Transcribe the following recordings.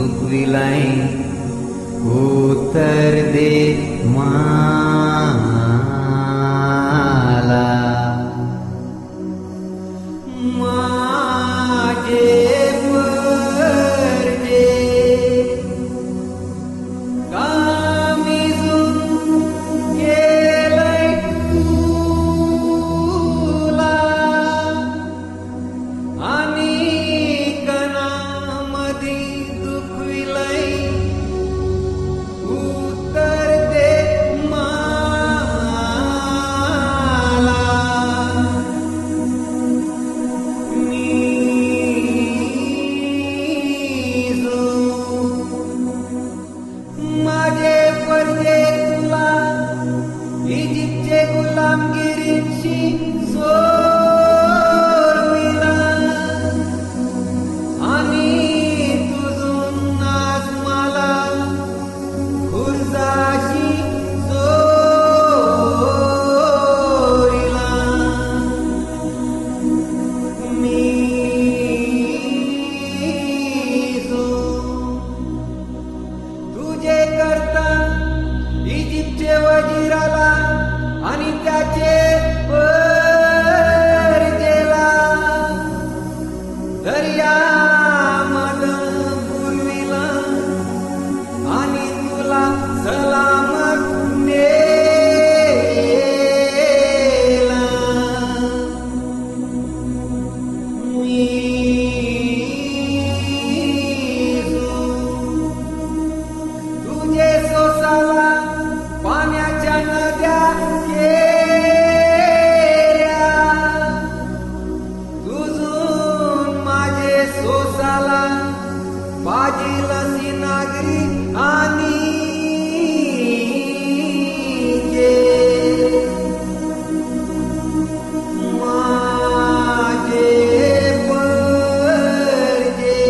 दुखविलाई उत्तर दे मला माझे परजे कामिजून केलंय तुला आणि कणामधी दुखविलंय उत्तर दे मला मी जो माझे परजे तुला इजिप्तचे गुलामगिरीशी सोडविला आणि तुझून आज मला खुर्जाशी जोडिला मी जो तुझे करता इजिप्तचे वजीराला आणि त्याचे परजेला दर्यामधून बुडविला आणि तुला सलामत नेला मी जो तुझे सोसाला पाण्याच्या नद्या केल्या तुझून माझे सोसाला पाजीलसी नागरी आणि जे माझे परजे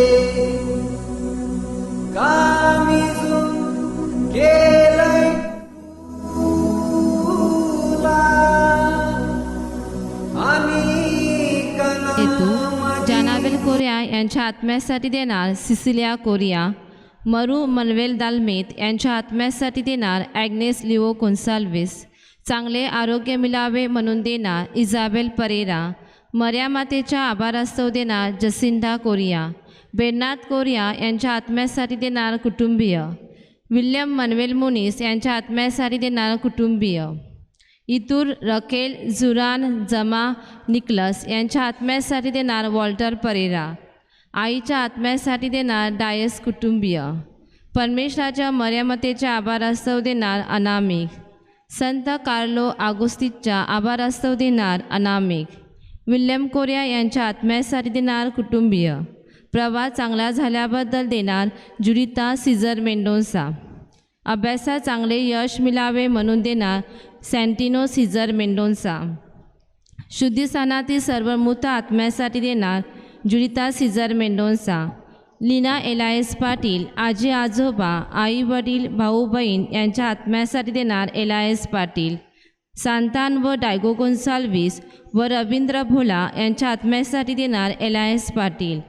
कामिजून केलंय तुला आणि हेतू जानाबेल कोरिया यांच्या आत्म्यासाठी देणार सिसिलिया कोरिया, मरू मनवेल दालमेत यांच्या आत्म्यासाठी देणार ॲग्नेस लिओ कोन्साल्विस, चांगले आरोग्य मिळावे म्हणून देणार इजाबेल परेरा, मर्या मातेच्या आभारास्तव देणार जसिंडा कोरिया, बेर्नार्ड कोरिया यांच्या आत्म्यासाठी देणार कुटुंबीय, विल्यम मनवेल मुनीस यांच्या आत्म्यासाठी देणार कुटुंबीय, इतूर रकेल जुरान जमा निकलस यांच्या आत्म्यासाठी देणार वॉल्टर परेरा, आईच्या आत्म्यासाठी देणार डायस कुटुंबीय, परमेश्वराच्या मर्यामतेच्या आभारास्तव देणार अनामिक, संत कार्लो आगोस्तिसच्या आभारास्तव देणार अनामिक, विल्यम कोरिया यांच्या आत्म्यासाठी देणार कुटुंबीय, प्रवास चांगला झाल्याबद्दल देणार जुडिता सीझर मेंडोन्सा, अभ्यासात चांगले यश मिळावे म्हणून देणार सँटिनो सीझर मेंडोन्सा, शुद्धीस्थानातील सर्व मृत आत्म्यासाठी देणार जुडिता सीझर मेंडोन्सा, लीना एलायस पाटील आजी आजोबा आई वडील भाऊ बहीण यांच्या आत्म्यासाठी देणार एलायस पाटील, सांतान व डायगो गोन्साल्विस व रवींद्र भोला यांच्या आत्म्यासाठी देणार एलायस पाटील,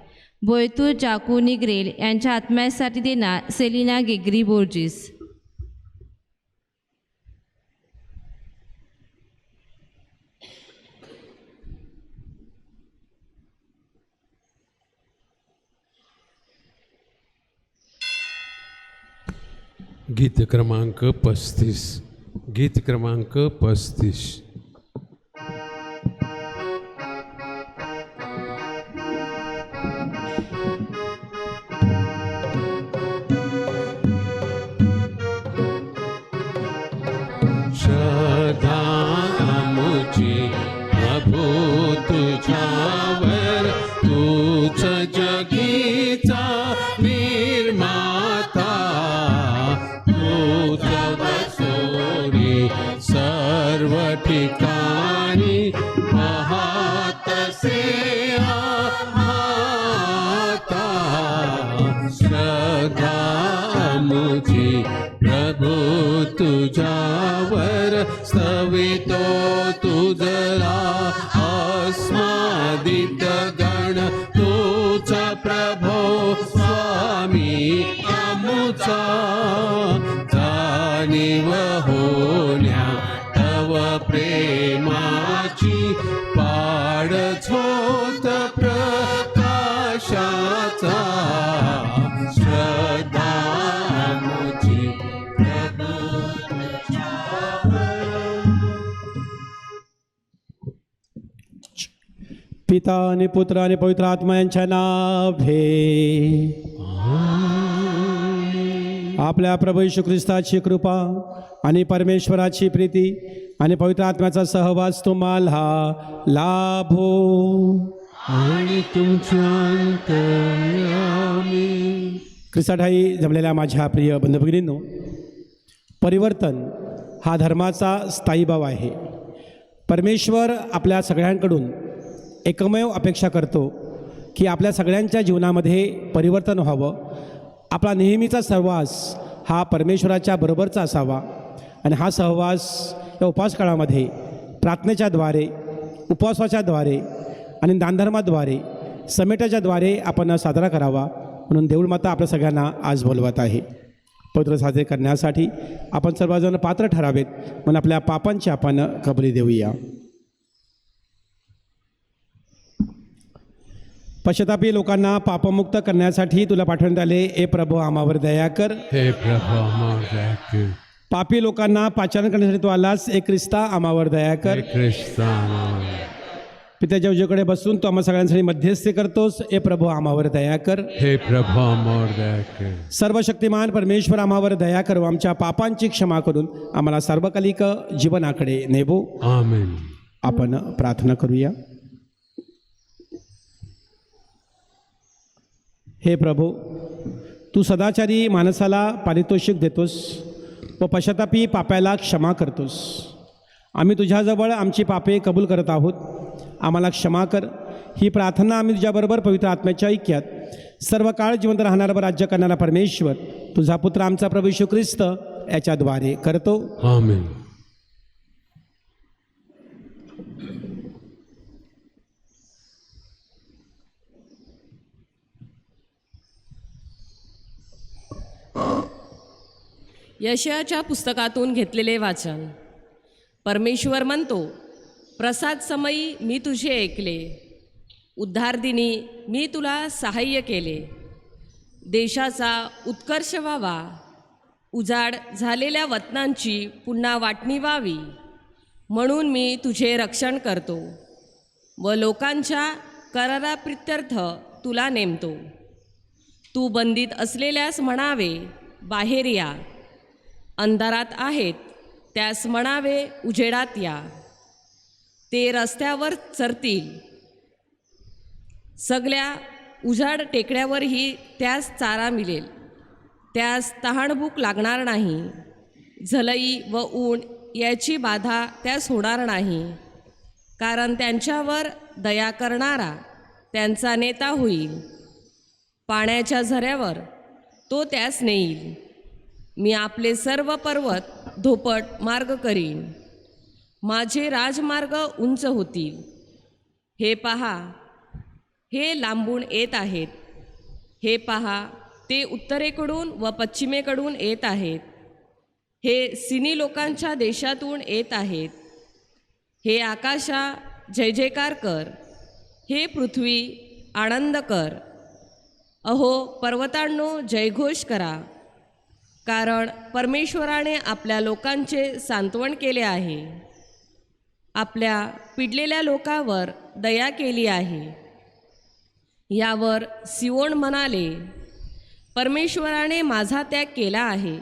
बोयतूर जाकू निग्रेल यांच्या आत्म्यासाठी देणार सेलिना गेग्री बोर्जिस. गीत क्रमांक 35. गीत क्रमांक 35. श्रद्धा आमची प्रभू तुझ्यावर, तूच जगीचा निर्माता, तूच बसोरी सर्व ठिकाणी पाहतसे आता. श्रद्धा आमची प्रभू तुझ्यावर, स्तवितो तुझला अस्मादित गण, तूच प्रभो स्वामी तुझा जाणीव होण्या तव प्रेमाची पाड झोत प्रकाशाचा श्रद्धा आमची प्रभू पिता आणि पुत्र आणि पवित्र आत्मा यांच्या नावे आपल्या प्रभू येशू ख्रिस्ताची कृपा आणि परमेश्वराची प्रीती आणि पवित्र आत्म्याचा सहवास तुम्हाला लाभो. आणि तुमच्या अंतर्यामी ख्रिस्ताठाई जमलेल्या माझ्या प्रिय बंधू भगिनींनो, परिवर्तन हा धर्माचा स्थायी भाव आहे. परमेश्वर आपल्या सगळ्यांकडून एकमेव अपेक्षा करतो की आपल्या सगळ्यांच्या जीवनामध्ये परिवर्तन व्हावं. आपला नेहमीचा सहवास हा परमेश्वराच्या बरोबरचा असावा आणि हा सहवास या उपासकाळामध्ये प्रार्थनेच्या द्वारे, उपवासाच्या द्वारे आणि दानधर्माद्वारे, समेटाच्या द्वारे आपण साजरा करावा. म्हणून देऊळमाता आपल्या सगळ्यांना आज बोलवत आहे. पवित्र साजरे करण्यासाठी आपण सर्वजण पात्र ठरावेत. म्हणून आपल्या पापांची आपण कबुली देऊया. पश्चातापी लोकांना पापमुक्त करण्यासाठी तुला पाठवण्यात आले. ए प्रभू आम्हावर दया कर. हे प्रभू आम्हावर दया कर. पापी लोकांना पाचारण करण्यासाठी तू आलास. ए ख्रिस्ता आम्हावर दया कर. हे ख्रिस्ता आम्हावर पित्याच्या उजवीकडे बसून तू आम्हा सगळ्यांसाठी मध्यस्थी करतोस. ए प्रभू आम्हावर दया कर. हे प्रभू आम्हावर दया कर. सर्वशक्तिमान परमेश्वर आम्हावर दया कर. आमच्या पापांची क्षमा करून आम्हाला सार्वकालिक जीवनाकडे नेवो. आमेन. आपण प्रार्थना करूया. हे प्रभू, तू सदाचारी माणसाला पारितोषिक देतोस व पश्चातापी पाप्याला क्षमा करतोस. आम्ही तुझ्याजवळ आमची पापे कबूल करत आहोत. आम्हाला क्षमा कर. ही प्रार्थना आम्ही तुझ्याबरोबर पवित्र आत्म्याच्या ऐक्यात सर्व काळ जिवंत राहणारा व राज्य करणारा परमेश्वर तुझा पुत्र आमचा प्रभू येशू ख्रिस्त याच्याद्वारे करतो. आमेन. यशायाच्या पुस्तकातून घेतलेले वाचन. परमेश्वर म्हणतो, प्रसाद समयी मी तुझे ऐकले, उद्धारदिनी मी तुला सहाय्य केले. देशाचा उत्कर्ष व्हावा, उजाड झालेल्या वतनांची पुन्हा वाटणी व्हावी, म्हणून मी तुझे रक्षण करतो व लोकांच्या कराराप्रित्यर्थ तुला नेमतो. तू बंदीत असलेल्यास म्हणावे, बाहेर या. अंधारात आहेत त्यास म्हणावे, उजेडात या. ते रस्त्यावर चरतील, सगळ्या उजाड टेकड्यावरही त्यास चारा मिळेल. त्यास तहानभूक लागणार नाही. झलई व ऊन याची बाधा त्यास होणार नाही, कारण त्यांच्यावर दया करणारा त्यांचा नेता होईल. पाण्याच्या झऱ्यावर तो त्यास नेईल. मी आपले सर्व पर्वत धोपट मार्ग करीन. माझे राजमार्ग उंच होतील. हे पहा, हे लांबून येत आहेत. हे पहा, ते उत्तरेकडून व पश्चिमेकडून येत आहेत. हे सिनी लोकांच्या देशातून येत आहेत. हे आकाशा जय जयकार कर. हे पृथ्वी आनंद कर. अहो पर्वतांनो, जयघोष करा, कारण परमेश्वराने आपल्या लोकांचे सांत्वन केले आहे. आपल्या पिडलेल्या लोकांवर दया केली आहे. यावर सिओन म्हणाले, परमेश्वराने माझा त्याग केला आहे.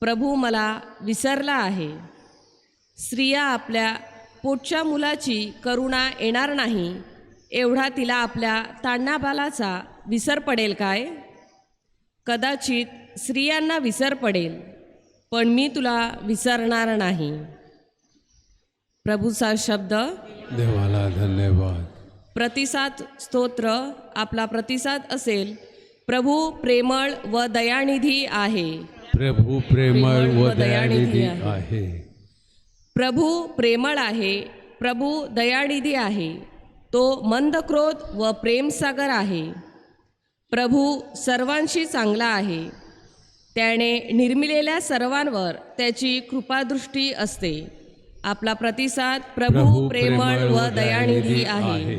प्रभू मला विसरला आहे. स्त्रिया आपल्या पोटच्या मुलाची करुणा येणार नाही, एवढा तिला आपल्या तान्हाबालाचा विसर पडेल काय? कदाचित स्त्रियांना विसर पडेल, पण मी तुला विसरणार नाही. प्रभूचा शब्द. देवाला धन्यवाद. प्रतिसाद स्तोत्र. आपला प्रतिसाद असेल, प्रभू प्रेमळ व दयानिधी आहे. प्रभू प्रेमळ व दयानिधी आहे. प्रभू प्रेमळ आहे. प्रभू दयानिधी आहे. तो मंद क्रोध व प्रेमसागर आहे. प्रभू सर्वांशी चांगला आहे. त्याने निर्मिलेल्या सर्वांवर त्याची कृपादृष्टी असते. आपला प्रतिसाद प्रभू प्रेमळ व दयानिधी आहे.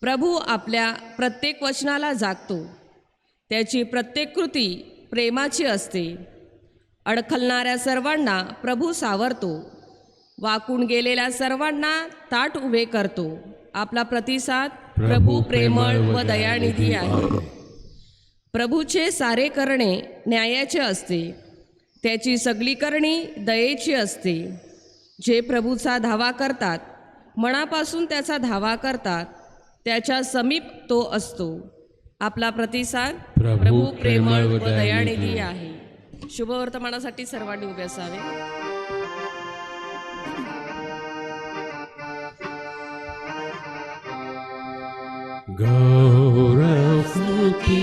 प्रभू आपल्या प्रत्येक वचनाला जागतो. त्याची प्रत्येक कृती प्रेमाची असते. अडखलणाऱ्या सर्वांना प्रभू सावरतो. वाकून गेलेल्या सर्वांना ताट उभे करतो. आपला प्रतिसाद प्रभू प्रेमळ व दयानिधी आहे. प्रभूचे सारे करणे न्यायाचे असते. त्याची सगळी करणी दयेची असते. जे प्रभूचा धावा करतात, मनापासून त्याचा धावा करतात, त्याच्या समीप तो असतो. आपला प्रतिसाद प्रभू प्रेमळ व दयानिधी आहे. शुभवर्तमानासाठी सर्वांनी उभे असावे. गौरव स्तुति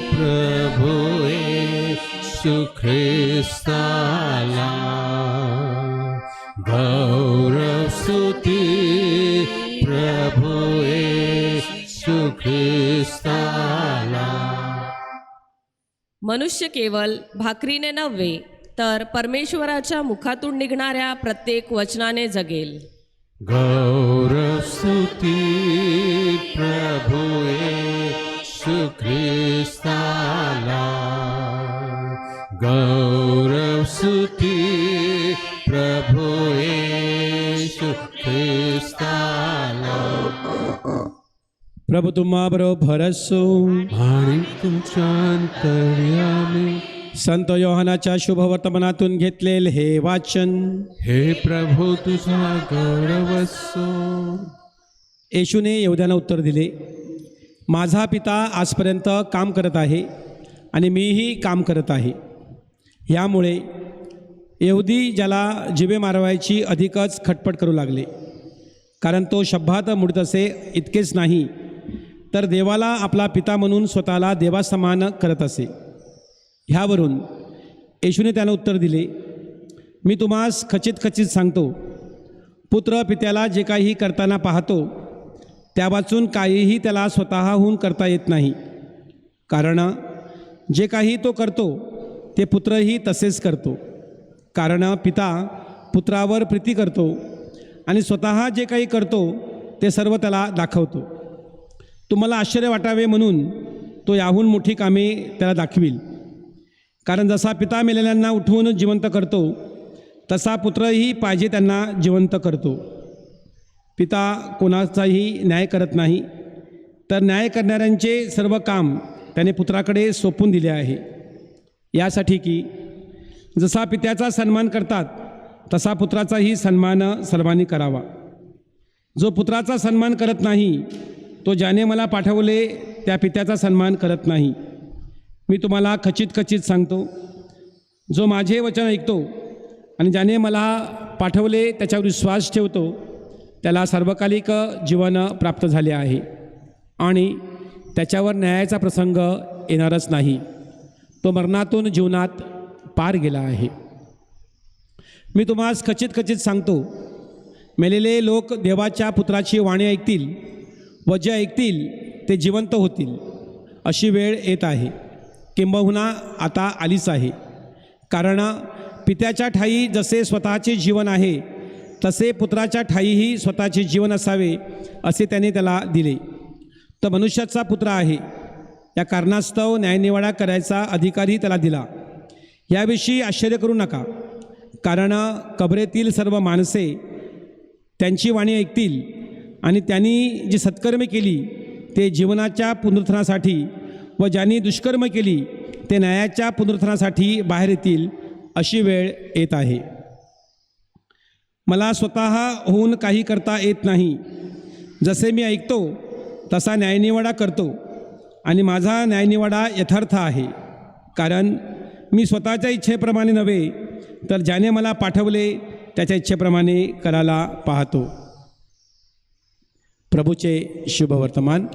प्रभु येशु ख्रिस्ताला, गौरव स्तुति प्रभु येशु ख्रिस्ताला. मनुष्य केवळ भाकरीने नव्हे तर परमेश्वराच्या मुखातून निघणाऱ्या प्रत्येक वचनाने जगेल. गौरव स्तुति प्रभु येशु ख्रिस्ताला, गौरव स्तुति प्रभु येशु ख्रिस्ताला. प्रभू तुम्हा बरोबर असो. आणि तुमच्या अंतर्यामी. संत योहानाच्या शुभवर्तमानातून घेतलेले हे वाचन. हे प्रभू तुझा गौरव असो. येशूने यहुद्यांना उत्तर दिले, माझा पिता आजपर्यंत काम करत आहे आणि मीही काम करत आहे. यामुळे यहुदी ज्याला जिवे मारवायची अधिकच खटपट करू लागले, कारण तो शब्दात मुडत असे. इतकेच नाही तर देवाला आपला पिता म्हणून स्वतःला देवासमान करत असे. ह्यावरून येशूने त्याला उत्तर दिले, मी तुम्हास खचित सांगतो, पुत्र पित्याला जे काही करताना पाहतो त्या वाचून काहीही त्याला स्वतःहून करता येत नाही. कारण जे काही तो करतो ते पुत्रही तसेच करतो. कारण पिता पुत्रावर प्रीती करतो आणि स्वतः जे काही करतो ते सर्व त्याला दाखवतो. तुम्हाला आश्चर्य वाटावे म्हणून तो याहून मोठी कामे त्याला दाखवील. कारण जसा पिता मेलेल्यांना उठवून जिवंत करतो तसा पुत्रही पाहिजे त्यांना जिवंत करतो. पिता कोणाचाही न्याय करत नाही, तर न्याय करणाऱ्यांचे सर्व काम त्याने पुत्राकडे सोपवून दिले आहे, यासाठी की जसा पित्याचा सन्मान करतात तसा पुत्राचाही सन्मान सर्वांनी करावा. जो पुत्राचा सन्मान करत नाही तो ज्याने मला पाठवले त्या पित्याचा सन्मान करत नाही. मी तुम्हाला खचित सांगतो, जो माझे वचन ऐकतो आणि ज्याने मला पाठवले त्याच्यावर विश्वास ठेवतो त्याला सर्वकालिक जीवन प्राप्त झाले आहे आणि त्याच्यावर न्यायाचा प्रसंग येणारच नाही. तो मरणातून जीवनात पार गेला आहे. मी तुम्हास खचित सांगतो, मेलेले लोक देवाच्या पुत्राची वाणी ऐकतील व जे ऐकतील ते जिवंत होतील. अशी वेळ येत आहे, किंबहुना आता आलीच आहे. कारण पित्याच्या ठायी जसे स्वतःचे जीवन आहे तसे पुत्राच्या ठायीही स्वतःचे जीवन असावे असे त्याने त्याला दिले. तर मनुष्याचा पुत्र आहे या कारणास्तव न्यायनिवाडा करायचा अधिकारही त्याला दिला. याविषयी आश्चर्य करू नका, कारण कबरेतील सर्व माणसे त्यांची वाणी ऐकतील आणि त्यांनी जी सत्कर्मे केली ते जीवनाच्या पुनरुत्थानासाठी व ज्यांनी दुष्कर्म केली ते न्यायाच्या पुनरुत्थानासाठी बाहेर येतील. अशी वेळ येत आहे. मला स्वतःहून काही करता येत नाही. जसे मी ऐकतो तसा न्यायनिवाडा करतो आणि माझा न्यायनिवाडा यथार्थ आहे. कारण मी स्वतःच्या इच्छेप्रमाणे नव्हे तर ज्याने मला पाठवले त्याच्या इच्छेप्रमाणे करायला पाहतो. प्रभूचे शुभवर्तमान.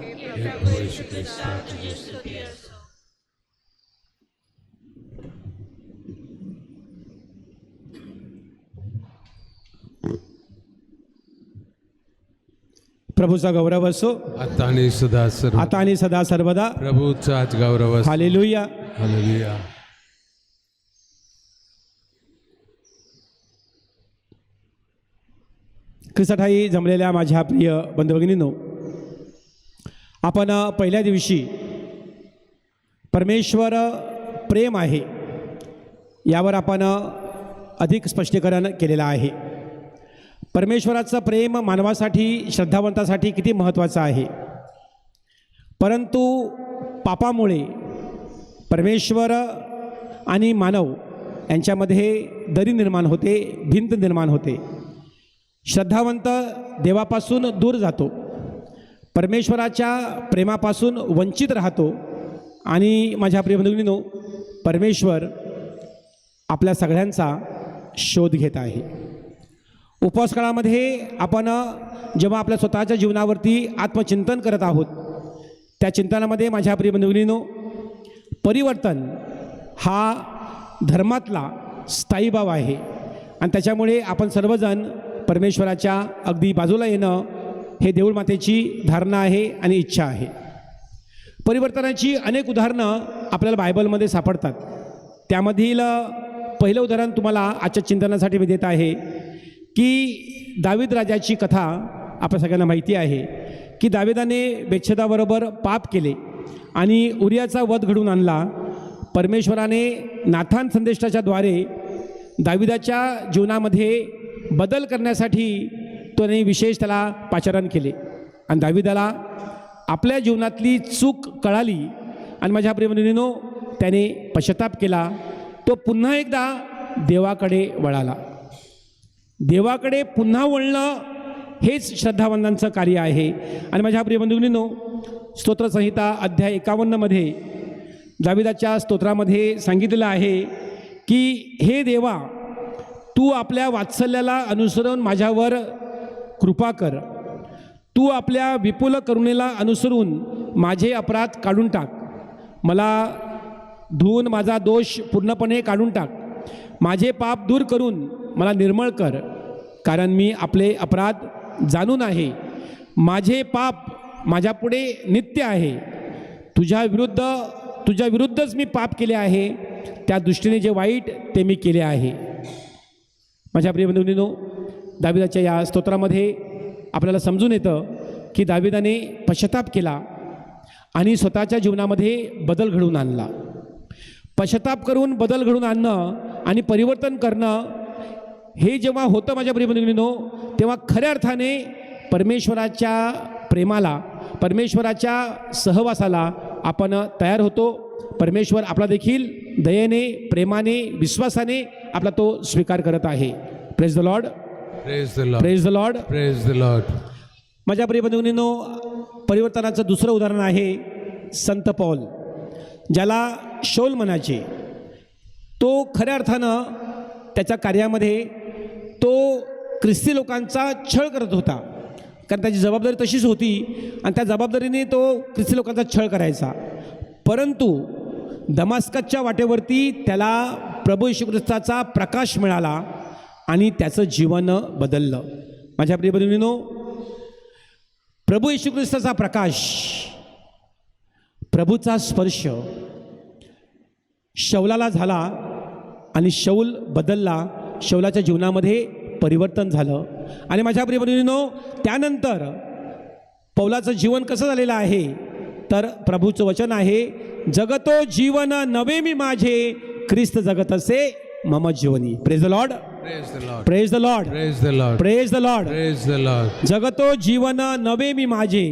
प्रभूचा गौरव असो आता आणि सदा सर्व आता आणि सदा सर्वदा. प्रभूचाच गौरव असो. हालेलुया. हालेलुया. ख्रिस्ताठाई जमलेल्या माझ्या प्रिय बंधुभगिनींनो, आपण पहिल्या दिवशी परमेश्वर प्रेम आहे यावर आपण अधिक स्पष्टीकरण केलेलं आहे. परमेश्वराचं प्रेम मानवासाठी, श्रद्धावंतासाठी किती महत्त्वाचं आहे. परंतु पापामुळे परमेश्वर आणि मानव यांच्यामध्ये दरी निर्माण होते, भिंत निर्माण होते. श्रद्धावंत देवापासून दूर जातो, परमेश्वराच्या प्रेमापासून वंचित राहतो. आणि माझ्या प्रिय बंधूंनो, परमेश्वर आपल्या सगळ्यांचा शोध घेत आहे. उपवास काळामध्ये आपण जेव्हा आपल्या स्वतःच्या जीवनावरती आत्मचिंतन करत आहोत, त्या चिंतनामध्ये माझ्या प्रिय बंधूंनो, परिवर्तन हा धर्मातला स्थायी भाव आहे. आणि त्याच्यामुळे आपण सर्वजण परमेश्वराच्या अगदी बाजूला येणं हे देऊळ मातेची धारणा आहे आणि इच्छा आहे. परिवर्तनाची अनेक उदाहरणं आपल्याला बायबलमध्ये सापडतात. त्यामधील पहिलं उदाहरण तुम्हाला आजच्या चिंतनासाठी मी देत आहे की दावीद राजाची कथा आपल्या सगळ्यांना माहिती आहे की दाविदाने बेतशेबाबरोबर पाप केले आणि उरियाचा वध घडवून आणला. परमेश्वराने नाथान संदेष्टाच्याद्वारे दाविदाच्या जीवनामध्ये बदल करण्यासाठी त्याने विशेष त्याला पाचारण केले आणि दाविदाला आपल्या जीवनातली चूक कळाली आणि माझ्या प्रियबंधूंनो, त्याने पश्चाताप केला. तो पुन्हा एकदा देवाकडे वळाला. देवाकडे पुन्हा वळणं हेच श्रद्धावंतांचं कार्य आहे. आणि माझ्या प्रियबंधूंनो, स्तोत्रसंहिता अध्याय 51 दाविदाच्या स्तोत्रामध्ये सांगितलेलं आहे की हे देवा, तू आपल्या वात्सल्याला अनुसरून माझ्यावर कृपा कर. तू आपल्या विपुल करुणेला अनुसरून माझे अपराध काढून टाक. मला धुवून माझा दोष पूर्णपणे काढून टाक. माझे पाप दूर करून मला निर्मळ कर, कारण मी आपले अपराध जाणून आहे. माझे पाप माझ्यापुढे नित्य आहे. तुझ्या विरुद्धच मी पाप केले आहे. त्या दृष्टीने जे वाईट ते मी केले आहे. माझ्या प्रिय बंधूंनो, दाविदाच्या या स्तोत्रामध्ये आपल्याला समजून येतं की दाविदाने पश्चाताप केला आणि स्वतःच्या जीवनामध्ये बदल घडवून आणला. पश्चाताप करून बदल घडवून आणणं आणि परिवर्तन करणं हे जेव्हा होतं माझ्या प्रिय बंधूंनो, तेव्हा खऱ्या अर्थाने परमेश्वराच्या प्रेमाला, परमेश्वराच्या सहवासाला आपण तयार होतो. परमेश्वर आपला देखील दयेने, प्रेमाने, विश्वासाने आपला तो स्वीकार करत आहे. Praise the Lord. Praise the Lord. Praise the Lord. Praise the Lord. माझ्या प्रिय बंधूंनो, परिवर्तनाचं दुसरं उदाहरण आहे संत पौल, ज्याला शौल म्हणायचे. तो खऱ्या अर्थानं त्याच्या कार्यामध्ये तो ख्रिस्ती लोकांचा छळ करत होता, कारण त्याची जबाबदारी तशीच होती आणि त्या जबाबदारीने तो ख्रिस्ती लोकांचा छळ करायचा. परंतु दमास्कसच्या वाटेवरती त्याला प्रभू येशू ख्रिस्ताचा प्रकाश मिळाला आणि त्याचं जीवन बदललं. माझ्या प्रिय बंधूंनो, प्रभू येशू ख्रिस्ताचा प्रकाश, प्रभूचा स्पर्श शौलाला झाला आणि शौल बदलला. शौलाच्या जीवनामध्ये परिवर्तन झालं. आणि माझ्या प्रिय बंधूंनो, त्यानंतर पौलाचं जीवन कसं झालेलं आहे, तर प्रभूचं वचन आहे, जगतो जीवन नवे मी माझे, ख्रिस्त जगत असे मम जीवनी. Praise the Lord. Praise the Lord. Praise the Lord. Praise the Lord. Praise the Lord. Praise the Lord. जगतो जीवन नवे मी माझे.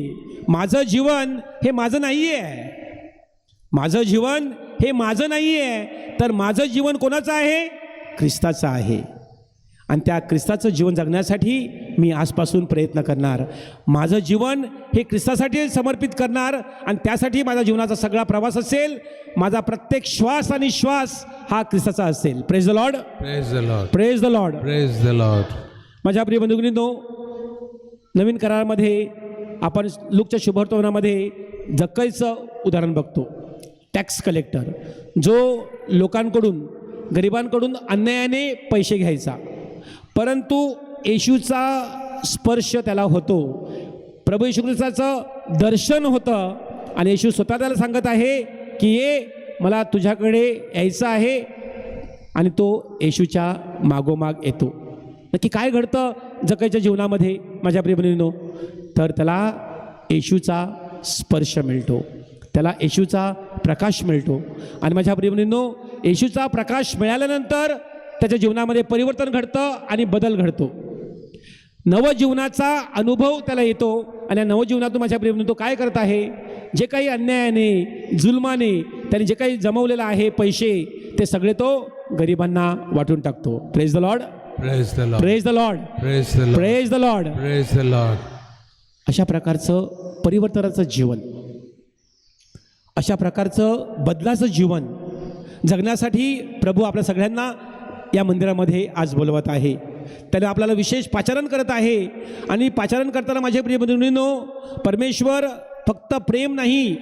माझं जीवन हे माझं नाही आहे. माझं जीवन हे माझं नाही आहे, तर माझं जीवन कोणाचं आहे? ख्रिस्ताचं आहे. आणि त्या ख्रिस्ताचं जीवन जगण्यासाठी मी आजपासून प्रयत्न करणार. माझं जीवन हे ख्रिस्तासाठी समर्पित करणार आणि त्यासाठी माझा जीवनाचा सगळा प्रवास असेल. माझा प्रत्येक श्वास आणि श्वास हा ख्रिस्ताचा असेल. Praise the Lord. Praise the Lord. Praise the Lord. Praise the Lord. माझ्या प्रिय बंधूंनो, नवीन करारामध्ये आपण लूकच्या शुभवर्तमानामध्ये जक्कईचं उदाहरण बघतो. टॅक्स कलेक्टर, जो लोकांकडून, गरिबांकडून अन्यायाने पैसे घ्यायचा, परंतु येशूचा स्पर्श त्याला होतो. प्रभू येशू ख्रिस्ताचं दर्शन होतं आणि येशू स्वतः त्याला सांगत आहे की ये, मला तुझ्याकडे यायचं आहे, आणि तो येशूच्या मागोमाग येतो. नक्की काय घडतं जकाईच्या जीवनामध्ये माझ्या प्रिय बंधूंनो? तर त्याला येशूचा स्पर्श मिळतो, त्याला येशूचा प्रकाश मिळतो. आणि माझ्या प्रिय बंधूंनो, येशूचा प्रकाश मिळाल्यानंतर त्याच्या जीवनामध्ये परिवर्तन घडतं आणि बदल घडतो. नवजीवनाचा अनुभव त्याला येतो. आणि या नवजीवनातून माझ्या प्रिय बंधूंनो, तो काय करत आहे? जे काही अन्यायाने, जुलमाने त्याने जे काही जमवलेलं आहे पैसे, ते सगळे तो गरिबांना वाटून टाकतो. Praise the Lord, Praise the Lord. Praise the Lord, Praise the Lord. Praise the Lord. Praise the Lord. अशा प्रकारचं परिवर्तनाचं जीवन, अशा प्रकारचं बदलाचं जीवन जगण्यासाठी प्रभू आपल्या सगळ्यांना या मंदिरामध्ये आज बोलवत आहे. त्याने आपल्याला विशेष पाचारण करत आहे. आणि पाचारण करताना माझ्या प्रिय बंधूंनो, परमेश्वर फक्त प्रेम नाही,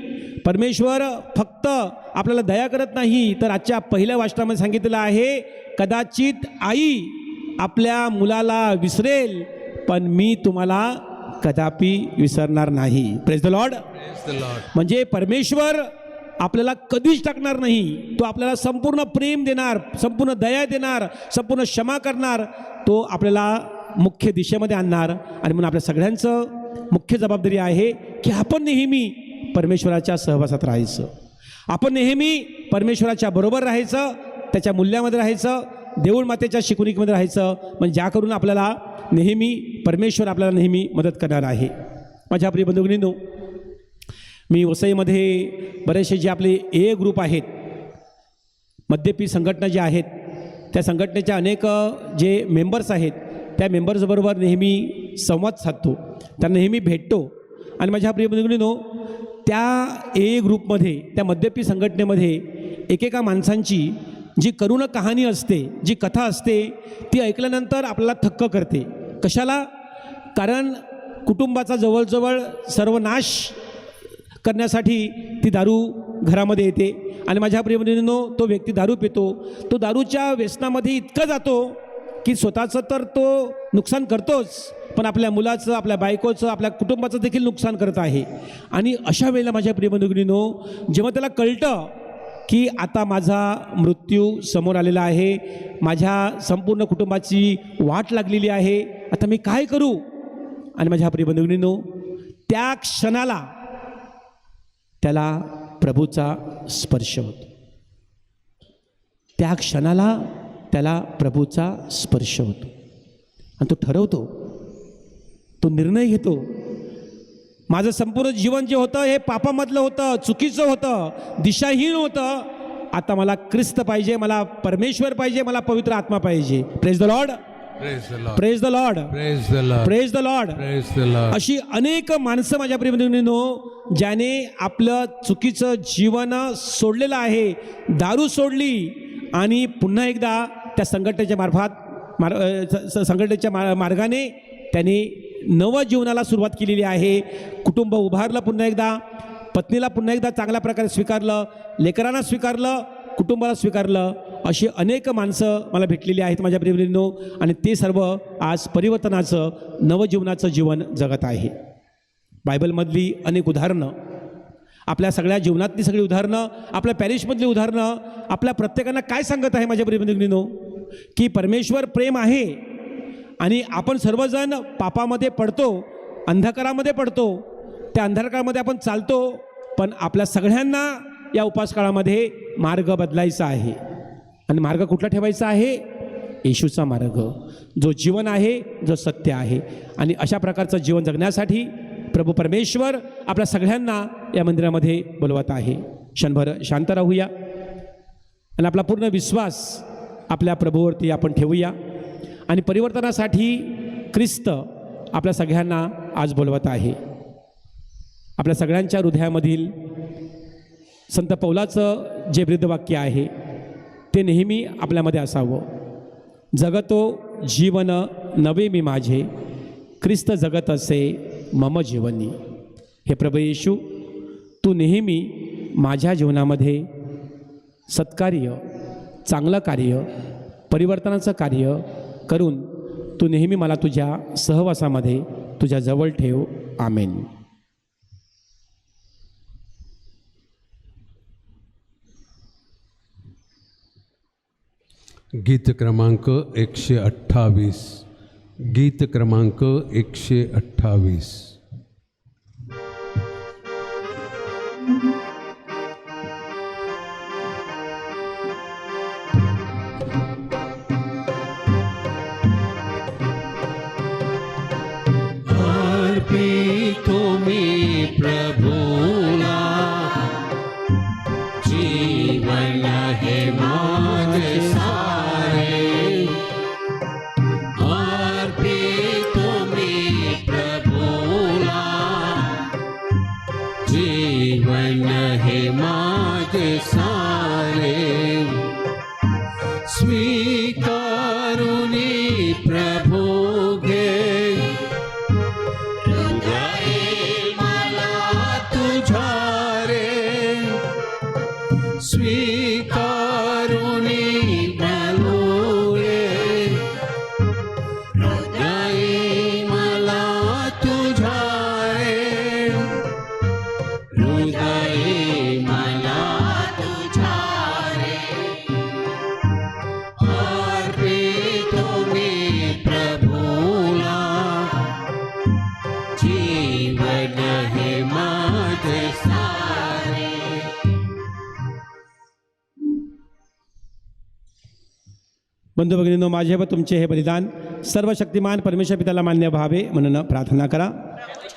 परमेश्वर फक्त आपल्याला दया करत नाही, तर आजच्या पहिल्या वाचनामध्ये सांगितलेलं आहे, कदाचित आई आपल्या मुलाला विसरेल, पण मी तुम्हाला कदापि विसरणार नाही. Praise the Lord. Praise the Lord. म्हणजे परमेश्वर आपल्याला कधीच टाकणार नाही. तो आपल्याला संपूर्ण प्रेम देणार, संपूर्ण दया देणार, संपूर्ण क्षमा करणार. तो आपल्याला मुख्य दिशेमध्ये आणणार. आणि म्हणून आपल्या सगळ्यांचं मुख्य जबाबदारी आहे की आपण नेहमी परमेश्वराच्या सहवासात राहायचं, आपण नेहमी परमेश्वराच्या बरोबर राहायचं, त्याच्या मूल्यामध्ये राहायचं, देऊळ मातेच्या शिकवणीमध्ये राहायचं. म्हणजे ज्या करून आपल्याला नेहमी परमेश्वर आपल्याला नेहमी मदत करणार आहे. माझ्या प्रिय बंधूंनो, मी वसईमध्ये बरेचसे जे आपले ए ग्रुप आहेत, मद्यपी संघटना ज्या आहेत, त्या संघटनेच्या अनेक जे मेंबर्स आहेत, त्या मेंबर्सबरोबर नेहमी संवाद साधतो, त्यांना नेहमी भेटतो. आणि माझ्या प्रिय बंधूंनो, त्या ए ग्रुपमध्ये, त्या मद्यपी संघटनेमध्ये एकेका माणसांची जी करुण कहाणी असते, जी कथा असते, ती ऐकल्यानंतर आपल्याला थक्क करते. कशाला? कारण कुटुंबाचा जवळजवळ सर्वनाश करण्यासाठी ती दारू घरामध्ये येते. आणि माझ्या प्रिय बंधूंनो, तो व्यक्ती दारू पितो, तो दारूच्या व्यसनामध्ये इतका जातो की स्वतःचं तर तो नुकसान करतोच, पण आपल्या मुलाचं, आपल्या बायकोचं, आपल्या कुटुंबाचं देखील नुकसान करत आहे. आणि अशा वेळेला माझ्या प्रिय बंधूंनो, जेव्हा त्याला कळतं की आता माझा मृत्यू समोर आलेला आहे, माझ्या संपूर्ण कुटुंबाची वाट लागलेली आहे, आता मी काय करू? आणि माझ्या प्रिय बंधूंनो, त्या क्षणाला त्याला प्रभूचा स्पर्श होतो. त्या क्षणाला त्याला प्रभूचा स्पर्श होतो. आणि तो ठरवतो, तो निर्णय घेतो, माझं संपूर्ण जीवन जे होतं हे पापामधलं होतं, चुकीचं होतं, दिशाहीन होतं, आता मला ख्रिस्त पाहिजे, मला परमेश्वर पाहिजे, मला पवित्र आत्मा पाहिजे. Praise the Lord, Praise the Lord. Praise the Lord, Praise the Lord. Praise the Lord. Praise the Lord. अशी अनेक माणसं माझ्या प्रिय बंधूंनो, ज्याने आपलं चुकीचं जीवन सोडलेलं आहे, दारू सोडली, आणि पुन्हा एकदा त्या संघटनेच्या मार्गाने त्याने नवं जीवनाला सुरुवात केलेली आहे. कुटुंब उभारलं पुन्हा एकदा, पत्नीला पुन्हा एकदा चांगल्या प्रकारे स्वीकारलं, लेकरांना स्वीकारलं, कुटुंबाला स्वीकारलं. अशी अनेक माणसं मला भेटलेली आहेत माझ्या प्रिय बंधूंनो. आणि ते सर्व आज परिवर्तनाचं, नवजीवनाचं जीवन जगत आहे. बायबलमधली अनेक उदाहरणं, आपल्या सगळ्या जीवनातली सगळी उदाहरणं, आपल्या पॅरिशमधली उदाहरणं आपल्या प्रत्येकांना काय सांगत आहे माझ्या प्रिय बंधूंनो? की परमेश्वर प्रेम आहे आणि आपण सर्वजण पापामध्ये पडतो, अंधकारामध्ये पडतो, त्या अंधकारामध्ये आपण चालतो, पण आपल्या सगळ्यांना या उपासकाळामध्ये मार्ग बदलायचा आहे. आणि मार्ग कुठला ठेवायचा आहे? येशूचा मार्ग, जो जीवन आहे, जो सत्य आहे. आणि अशा प्रकारचं जीवन जगण्यासाठी प्रभू परमेश्वर आपल्या सगळ्यांना या मंदिरामध्ये बोलवत आहे. क्षणभर शांत राहूया आणि आपला पूर्ण विश्वास आपल्या प्रभूवरती आपण ठेवूया. आणि परिवर्तनासाठी ख्रिस्त आपल्या सगळ्यांना आज बोलवत आहे. आपल्या सगळ्यांच्या हृदयामधील संत पौलाचं जे ब्रीदवाक्य आहे ते नेहमी आपल्यामध्ये असावं. जगतो जीवन नवे मी माझे, ख्रिस्त जगत असे मम जीवनी. हे प्रभू येशू, तू नेहमी माझ्या जीवनामध्ये सत्कार्य, चांगलं कार्य, परिवर्तनाचं कार्य करून तू नेहमी मला तुझ्या सहवासामध्ये तुझ्या जवळ ठेव. आमेन. गीत क्रमांक 128. गीत क्रमांक 128. अर्पितो मी प्रभूला, जीवन हे माझे सारे. अर्पितो मी प्रभूला, जीवन हे माझे सारे. स्वीकारुनी प्रभू घे, स्वीकारुनी बलुरे, हृदय मला तुझा रे, हृदय मला तुझा रे. अर्पितो मी प्रभूला, जीवन हे माझे सारे. बंधू भगिनींनो, माझे व तुमचे हे बलिदान सर्व शक्तिमान परमेश्वर पित्याला मान्य व्हावे म्हणून प्रार्थना करा.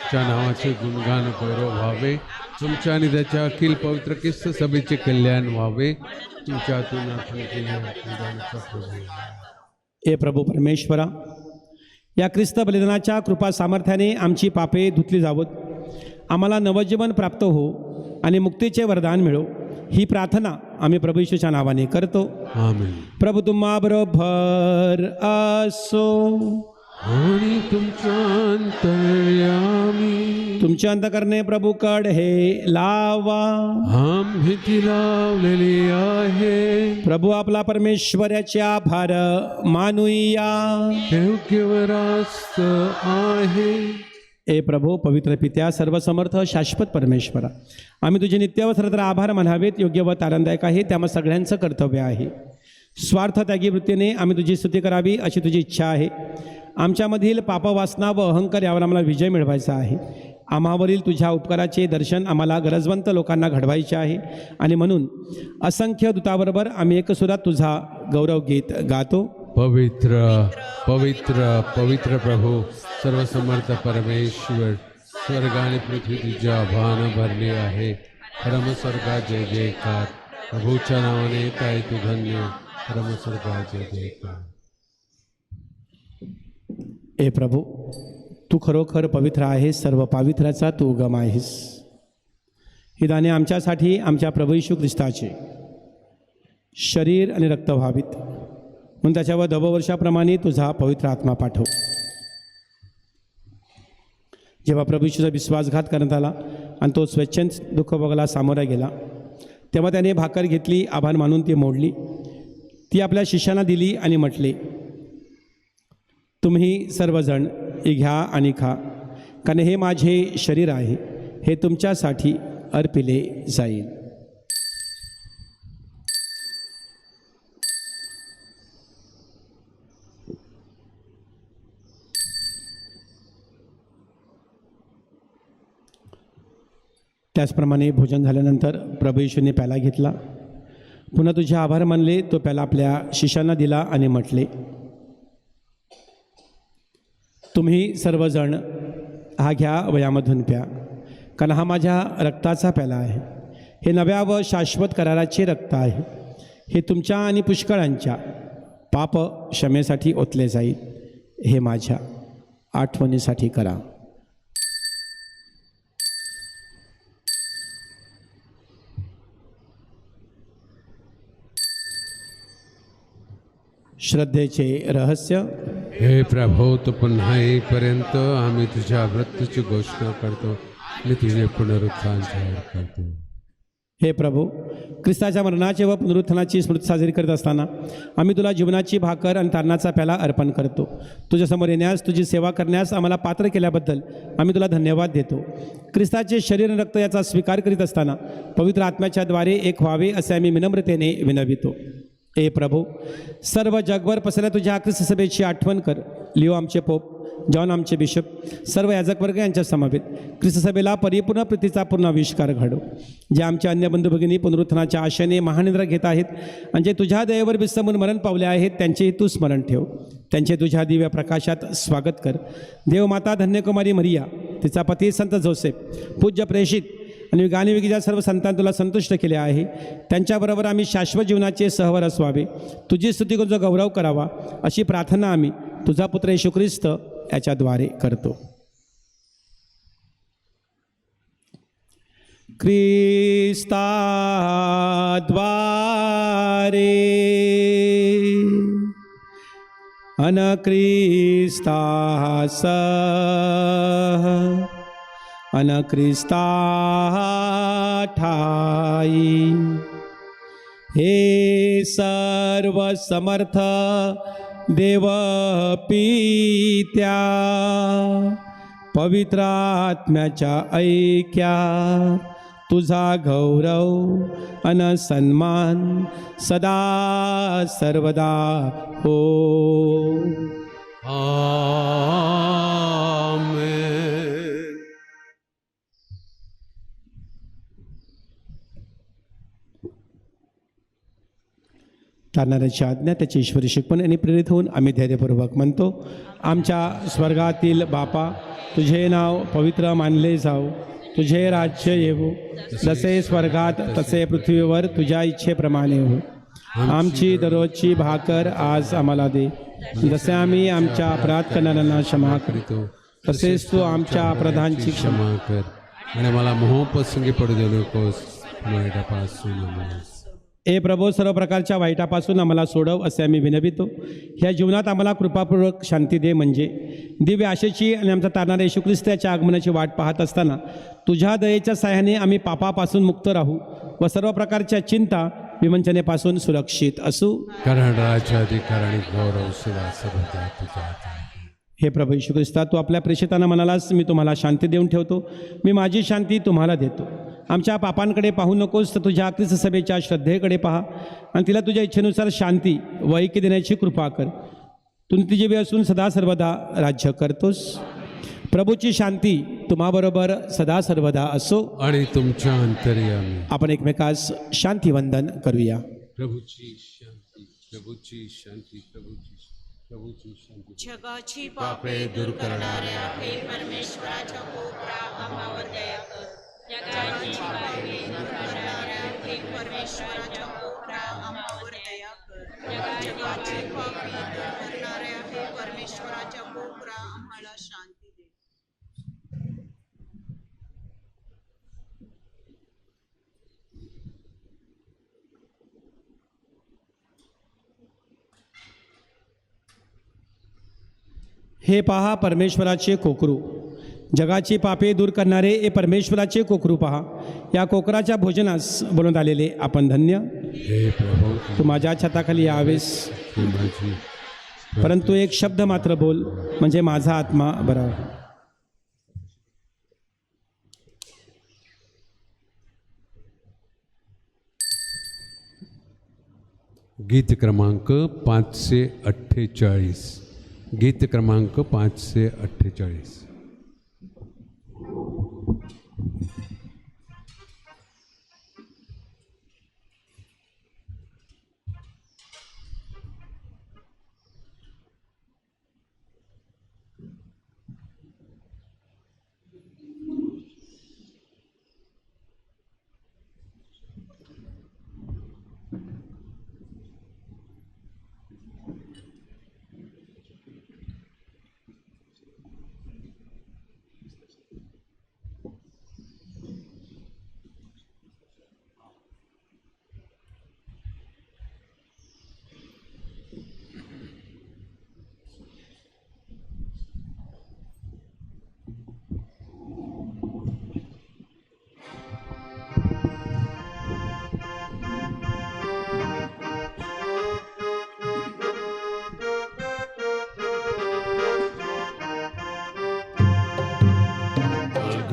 च्या नावाचे गुणगान गौरव व्हावे, तुमच्या आणि त्याच्या अखिल पवित्र ख्रिस्त सभेचे कल्याण व्हावे. तुमच्यातून आपण केलेल्या बलिदानाचा प्रभू. हे प्रभू परमेश्वरा, या ख्रिस्त बलिदानाच्या कृपा सामर्थ्याने आमची पापे धुतली जावत, आम्हाला नवजीवन प्राप्त हो आणि मुक्तीचे वरदान मिळो, ही प्रार्थना आम्ही प्रभू येशूच्या नावाने करतो. आमेन. प्रभू तुम्हा बरोबर असो आणि तुमच्या अंतर्यामी, तुमच्या अंतकरणे प्रभूकड हे लावा, आम्ही ती लावलेली आहे. प्रभू आपला परमेश्वराचे आभार मानूया. योग्य रास्त आहे. ए प्रभू पवित्र पित्या, सर्वसमर्थ शाश्वत परमेश्वरा, आम्ही तुझे नित्य व सर्वत्र आभार मानावेत. योग्य व आनंददायक आहे, त्यामुळे सगळ्यांचं कर्तव्य आहे. स्वार्थ त्यागी वृत्तीने आम्ही तुझी स्तुती करावी अशी तुझी इच्छा आहे. आमच्यामधील पापवासना व अहंकार यावर आम्हाला विजय मिळवायचा आहे. आम्हावरील तुझ्या उपकाराचे दर्शन आम्हाला गरजवंत लोकांना घडवायचे आहे आणि म्हणून असंख्य दूताबरोबर आम्ही एकसुरात तुझा गौरव गीत गातो. पवित्र पवित्र पवित्र प्रभू, सर्वसमर्थ परमेश्वर, स्वर्ग आणि पृथ्वी तुझ्या आभानं भरली आहे. परमस्वर्गात जय जयकार, प्रभूच्या नावाने काय तू धन्य. परमस्वर्गात जय जयकार. ए प्रभू, तू खरोखर पवित्र आहेस, सर्व पावित्र्याचा तू उगम आहेस. ही दाने आमच्यासाठी आमच्या प्रभू येशू ख्रिस्ताचे शरीर आणि रक्त व्हावीत म्हणून त्याच्यावर दववर्षाप्रमाणे तुझा पवित्र आत्मा पाठव. जेव्हा प्रभू येशूचा विश्वासघात करण्यात आला आणि तो स्वेच्छेने दुःख भोगाला सामोरा गेला, तेव्हा त्याने भाकर घेतली, आभार मानून ती मोडली, ती आपल्या शिष्यांना दिली आणि म्हटले, तुम्ही सर्वजण हे घ्या आणि खा, कारण हे माझे शरीर आहे, हे तुमच्यासाठी अर्पिले जाईल. त्याचप्रमाणे भोजन झाल्यानंतर प्रभू येशूने प्याला घेतला, पुन्हा तुझे आभार मानले, तो प्याला आपल्या शिष्यांना दिला आणि म्हटले, तुम्ही सर्वजण हा घ्या व यामधून प्या, कारण हा माझ्या रक्ताचा प्याला आहे. हे नव्या व शाश्वत कराराचे रक्त आहे, हे तुमच्या आणि पुष्कळांच्या पाप क्षमेसाठी ओतले जाईल. हे माझ्या आठवणीसाठी करा. श्रद्धेचे रहस्य. हे प्रभो, तू पुन्हा येईपर्यंत आम्ही तुझ्या मृत्यूची घोषणा करतो आणि तुझे पुनरुत्थान जाहीर करतो. हे प्रभू, ख्रिस्ताच्या मरणाचे व पुनरुत्थानाची स्मृती साजरी करत असताना आम्ही तुला जीवनाची भाकर आणि तारणाचा प्याला अर्पण करतो. तुझ्यासमोर येण्यास, तुझी सेवा करण्यास आम्हाला पात्र केल्याबद्दल आम्ही तुला धन्यवाद देतो. ख्रिस्ताचे शरीर आणि रक्त याचा स्वीकार करीत असताना पवित्र आत्म्याच्या द्वारे एक व्हावे असे आम्ही विनम्रतेने विनवितो. हे प्रभू, सर्व जगभर पसरल्या तुझ्या ख्रिस्त सभेची आठवण कर. लिओ आमचे पोप, जॉन आमचे बिशप, सर्व याजकवर्ग यांच्या समवेत ख्रिस्त सभेला परिपूर्ण प्रीतीचा पूर्ण आविष्कार घडव. जे आमच्या अन्य बंधू भगिनी पुनरुत्थानाच्या आशेने महानिद्रा घेत आहेत आणि जे तुझ्या दयेवर विसंबून मरण पावले आहेत, त्यांचेही तू स्मरण ठेव. त्यांचे तुझ्या दिव्य प्रकाशात स्वागत कर. देवमाता धन्यकुमारी मरिया, तिचा पती संत जोसेफ, पूज्य प्रेषित आणि गाणिविगीच्या सर्व संतांनी तुला संतुष्ट केले आहे. त्यांच्याबरोबर आम्ही शाश्वत जीवनाचे सहवास व्हावे, तुझी स्तुती करून गौरव करावा, अशी प्रार्थना आम्ही तुझा पुत्र येशू ख्रिस्त याच्याद्वारे करतो. ख्रिस्ताद्वारे अन ख्रिस्तासह अन ख्रिस्ताठाई हे सर्व समर्थ देव पित्या पवित्र आत्म्याच्या ऐक्या तुझा गौरव अन सन्मान सदा सर्वदा हो. आमेन. तारणाऱ्याची आज्ञा, त्याची ईश्वरी शिकवण आणि प्रेरित होऊन आम्ही धैर्यपूर्वक म्हणतो. आमच्या स्वर्गातील बापा, तुझे नाव पवित्र मानले जाओ, तुझे राज्य येवो, जसे स्वर्गात तसे पृथ्वीवर तुझ्या इच्छेप्रमाणे हो. आमची दररोजची भाकर आज आम्हाला दे, जसे आम्ही आमच्या अपराध करणाऱ्यांना क्षमा करतो, तसेच तू आमच्या अपराधांची क्षमा कर आणि मला मोहप्रसंगी पडू देऊ नकोस, वाईटापासून आम्हाला. ए प्रभो, सर्व प्रकारच्या वाईटापासून आम्हाला सोडव असे आम्ही विनवितो. ह्या जीवनात आम्हाला कृपापूर्वक शांती दे, म्हणजे दिव्य आशेची आणि आमचा तारणाऱ्या येशू ख्रिस्त याच्या आगमनाची वाट पाहत असताना तुझ्या दयेच्या साह्याने आम्ही पापापासून मुक्त राहू व सर्व प्रकारच्या चिंता विवंचनेपासून सुरक्षित असू. कारण राज्य, अधिकार आणि गौरव सदा सर्वदा तुझ्या हाती आहे. हे प्रभू येशू ख्रिस्ता, तू आपल्या प्रेषितांना म्हणालास, मी तुम्हाला शांती देऊन ठेवतो, मी माझी शांती तुम्हाला देतो. आमच्या पापांकडे पाहू नकोस, तर तुझ्या ख्रिस्त सभेच्या श्रद्धेकडे पहा आणि तिला तुझ्या इच्छेनुसार शांती व ऐक्य देण्याची कृपा कर. तू नित्यजीवी असून सदा सर्वदा राज्य करतोस. प्रभूची शांती तुम्हाबरोबर सदा सर्वदा असो आणि तुमच्या अंतर्यामी. आपण एकमेकास शांतीवंदन करूया. प्रभूची शांती, प्रभूची शांती, प्रभूची शांती. जगाची पापे दूर करणाऱ्या हे परमेश्वराच्या कोपरा आम्हावर दया कर. जगाची पापे दूर करणाऱ्या हे परमेश्वराच्या कोपरा आम्हावर दया कर. जगाची पापे दूर करणाऱ्या हे परमेश्वराच्या कोपरा आम्हाला शांती दे. हे पहा परमेश्वराचे कोकरू, जगाची पापे दूर करणारे हे परमेश्वराचे कोकरू पहा. या कोकराच्या भोजनास बोलवण्यात आलेले आपण धन्य. हे प्रभू, तू माझ्या छताखाली यावेस, तू माझी परंतु एक शब्द मात्र बोल, म्हणजे माझा आत्मा बरा होईल. गीत क्रमांक 548. गीत क्रमांक 548.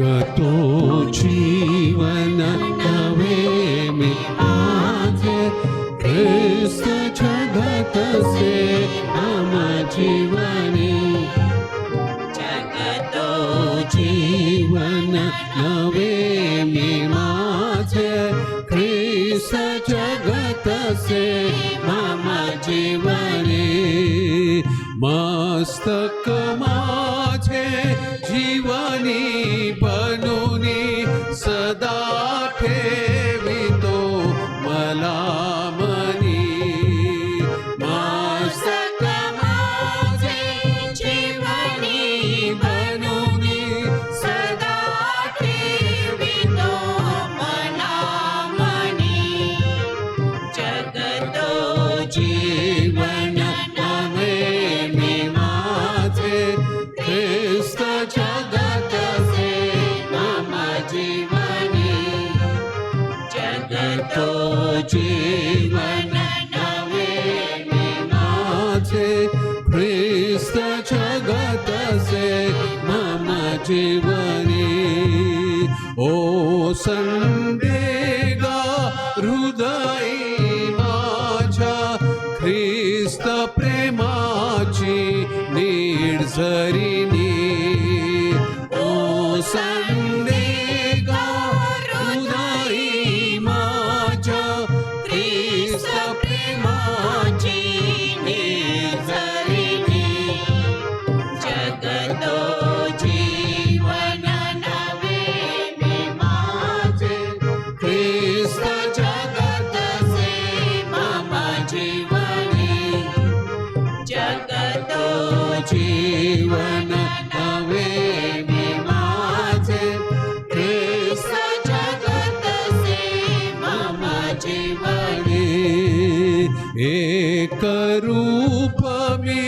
जगतो जीवन नवे मी माझे ख्रिस्त जगत से मम जीवनी जगतो जीवन नवे मी माझे ख्रिस्त जगत से मम जीवनी मस्तक माझे जीवनी बनूनी सदा ठेवितो मला मनी मस्तक माझे जीवनी बनूनी सदा ठेवितो मना मनी जगतो जीवन नवे मी माझे ख्रिस्त जगत से मम जीवनी जगतो जीवन नवे मी माझे ख्रिस्त जगत से मम जीवनी ओ संदेगा हृदयी माझ्या ख्रिस्त प्रेमाची निर्झरिणी ओ संदेगा हृदयी माझ्या ख्रिस्त प्रेमाची निर्झरिणी जगतो जीवन नवे मी माझे ख्रिस्त जगत से मम जीवनी जगतो जीवन नवे मी माझे ख्रिस्त जगत से मम जीवनी एक रूप मी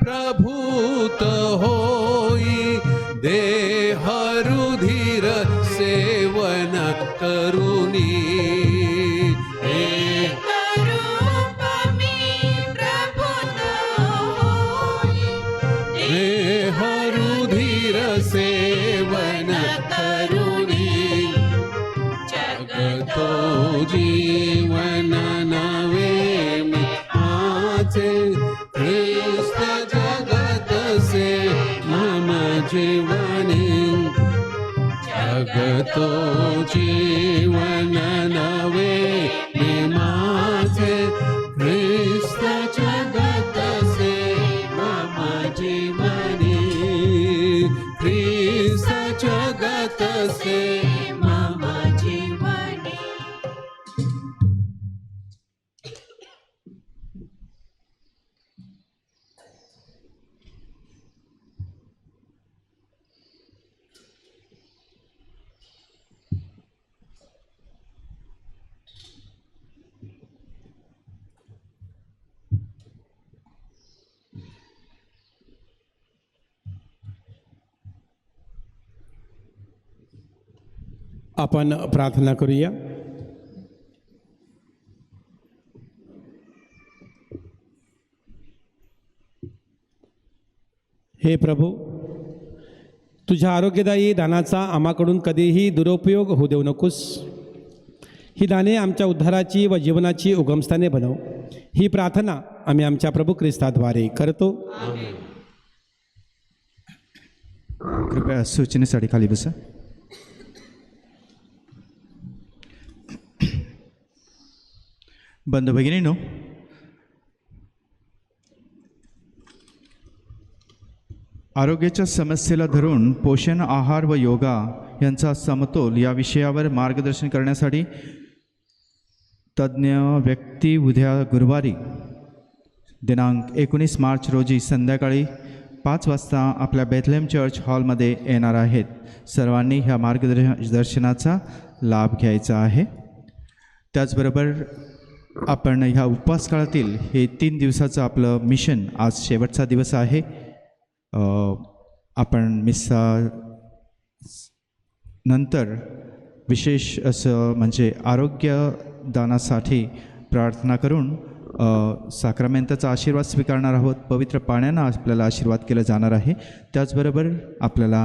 प्रभूत होई देह रुधिर सेवन करुनी एक रूप मी प्रभुत होई देह रुधिर सेवन करुनी जगतो जीवन नवे मी माझे ख्रिस्त जगत से मम जीवनी जगतो जीवन नवे मी माझे ख्रिस्त जगत से मम जीवनी ख्रिस्त जगत से मम जीवनी आपण प्रार्थना करूया. हे प्रभू, तुझ्या आरोग्यदायी दानाचा आम्हाकडून कधीही दुरुपयोग होऊ देऊ नकोस. ही दाने आमच्या उद्धाराची व जीवनाची उगमस्थाने बनव. ही प्रार्थना आम्ही आमच्या प्रभू ख्रिस्ताद्वारे करतो. कृपया सूचनेसाठी खाली बसा. बंधू भगिनींनो, आरोग्याच्या समस्येला धरून पोषण आहार व योगा यांचा समतोल या विषयावर मार्गदर्शन करण्यासाठी तज्ज्ञ व्यक्ती उद्या गुरुवारी दिनांक 19 मार्च रोजी संध्याकाळी 5 वाजता आपल्या बेथलेम चर्च हॉलमध्ये येणार आहेत. सर्वांनी ह्या मार्गदर्शनाचा लाभ घ्यायचा आहे. त्याचबरोबर आपण ह्या उपवास काळातील हे 3 दिवसाचं आपलं मिशन, आज शेवटचा दिवस आहे. आपण मिसा नंतर विशेष असं म्हणजे आरोग्यदानासाठी प्रार्थना करून साक्रामेंताचा आशीर्वाद स्वीकारणार आहोत. पवित्र पाण्यानं आपल्याला आशीर्वाद केला जाणार आहे. त्याचबरोबर आपल्याला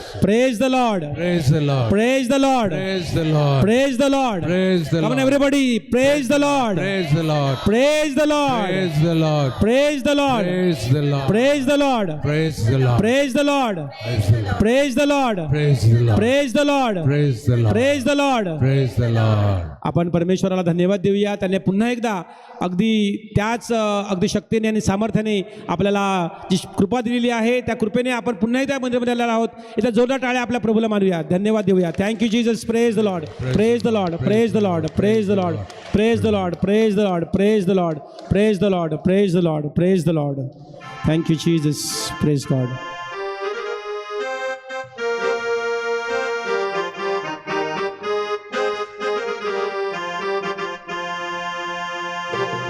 Praise the Lord. Praise the Lord. Praise the Lord. Praise the Lord. Praise the Lord. Praise the Come on, Lord. everybody. Praise the Lord. Praise the Lord. Praise the Lord. Praise the Lord. Praise the Lord. Praise the Lord. Praise the Lord. Praise the Lord. Praise the Lord. Praise the Lord. Praise the Lord. Praise the Lord. Praise the Lord. Praise the Lord. Praise the Lord. Praise the Lord. आपण परमेश्वराला धन्यवाद देऊया. त्याने पुन्हा एकदा अगदी त्याच अगदी शक्तीने आणि सामर्थ्याने आपल्याला जी कृपा दिलेली आहे त्या कृपेने आपण पुन्हा एकदा मंदिरामध्ये आलेलो आहोत. इथं जोरदार टाळ्या आपल्या प्रभूला मारूया. धन्यवाद देऊया. Thank you Jesus. Praise the Lord. Praise the Lord. Praise the Lord. Praise the Lord. Praise the Lord. Praise the Lord. Praise the Lord. Praise the Lord. Praise the Lord. Praise the Lord. Thank you Jesus. Praise God.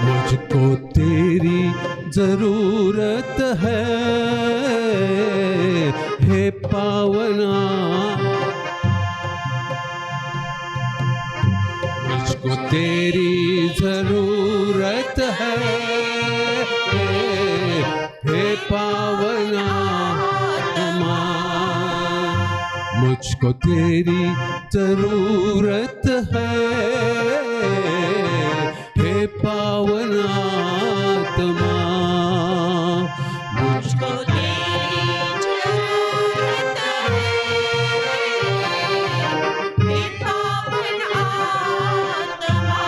मुझको तेरी जरूरत है हे पावना, मुझको तेरी जरूरत है हे पावना, मुझको तेरी जरूरत है हे पावनात्मा, मुझको तेरी जरूरत है हे पावन आत्मा।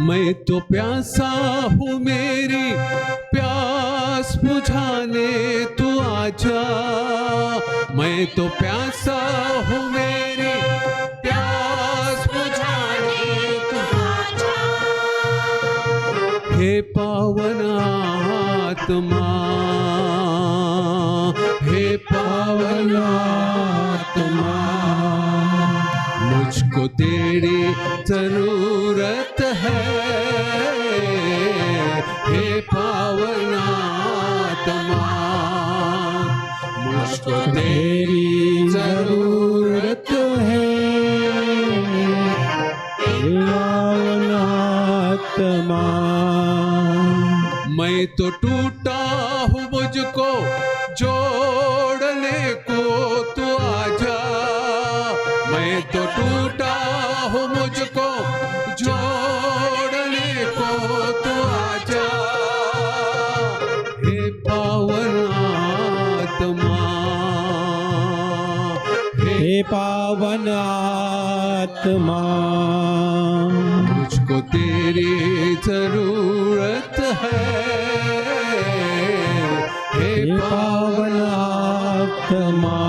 मैं तो प्यासा हूँ, मेरी प्यास बुझाने तू आजा। मैं तो प्यासा हूँ, मेरी प्यास बुझाने तू आजा। हे पावनात्मा, हे पावनात्मा, मुझको तेरी जरूरत है हे पावनात्मा, मुझको तेरी जरूरत है हे पावनात्मा। मैं तो टूटा हूँ, मुझको जोड़ने को तू आजा। मैं तो टूटा हूँ, मुझको जोड़ने को तू आजा हे पावनात्मा, हे पावन आत्मा, मुझको तेरी जरूरत है हे हे पावन आत्मा,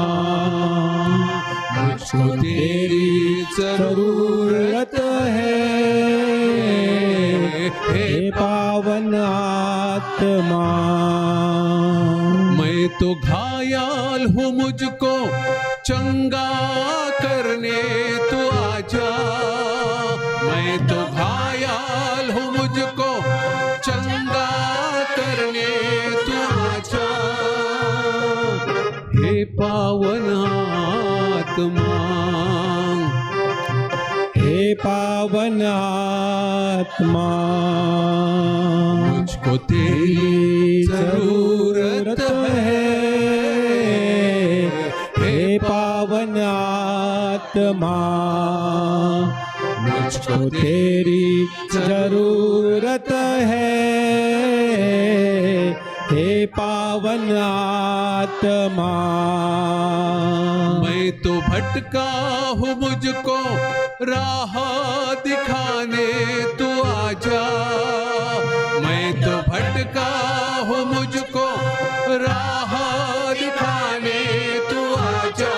मुझको तेरी जरूरत जरूरत है हे पावन आत्मा। मैं तो घायल हूँ, मुझको चंगा करने तू आजा। मैं तो घायल हूँ, मुझको चंगा करने तू आजा हे पावनात्मा, हे पावन आत्मा, मुझको तेरी जरूरत है हे पावन आत्मा, मुझको तेरी जरूरत है हे पावन आत्मा। मैं तो भटका हूँ, मुझको राह दिखाने तू आजा। मैं तो भटका हूँ, मुझको राह दिखाने तू आजा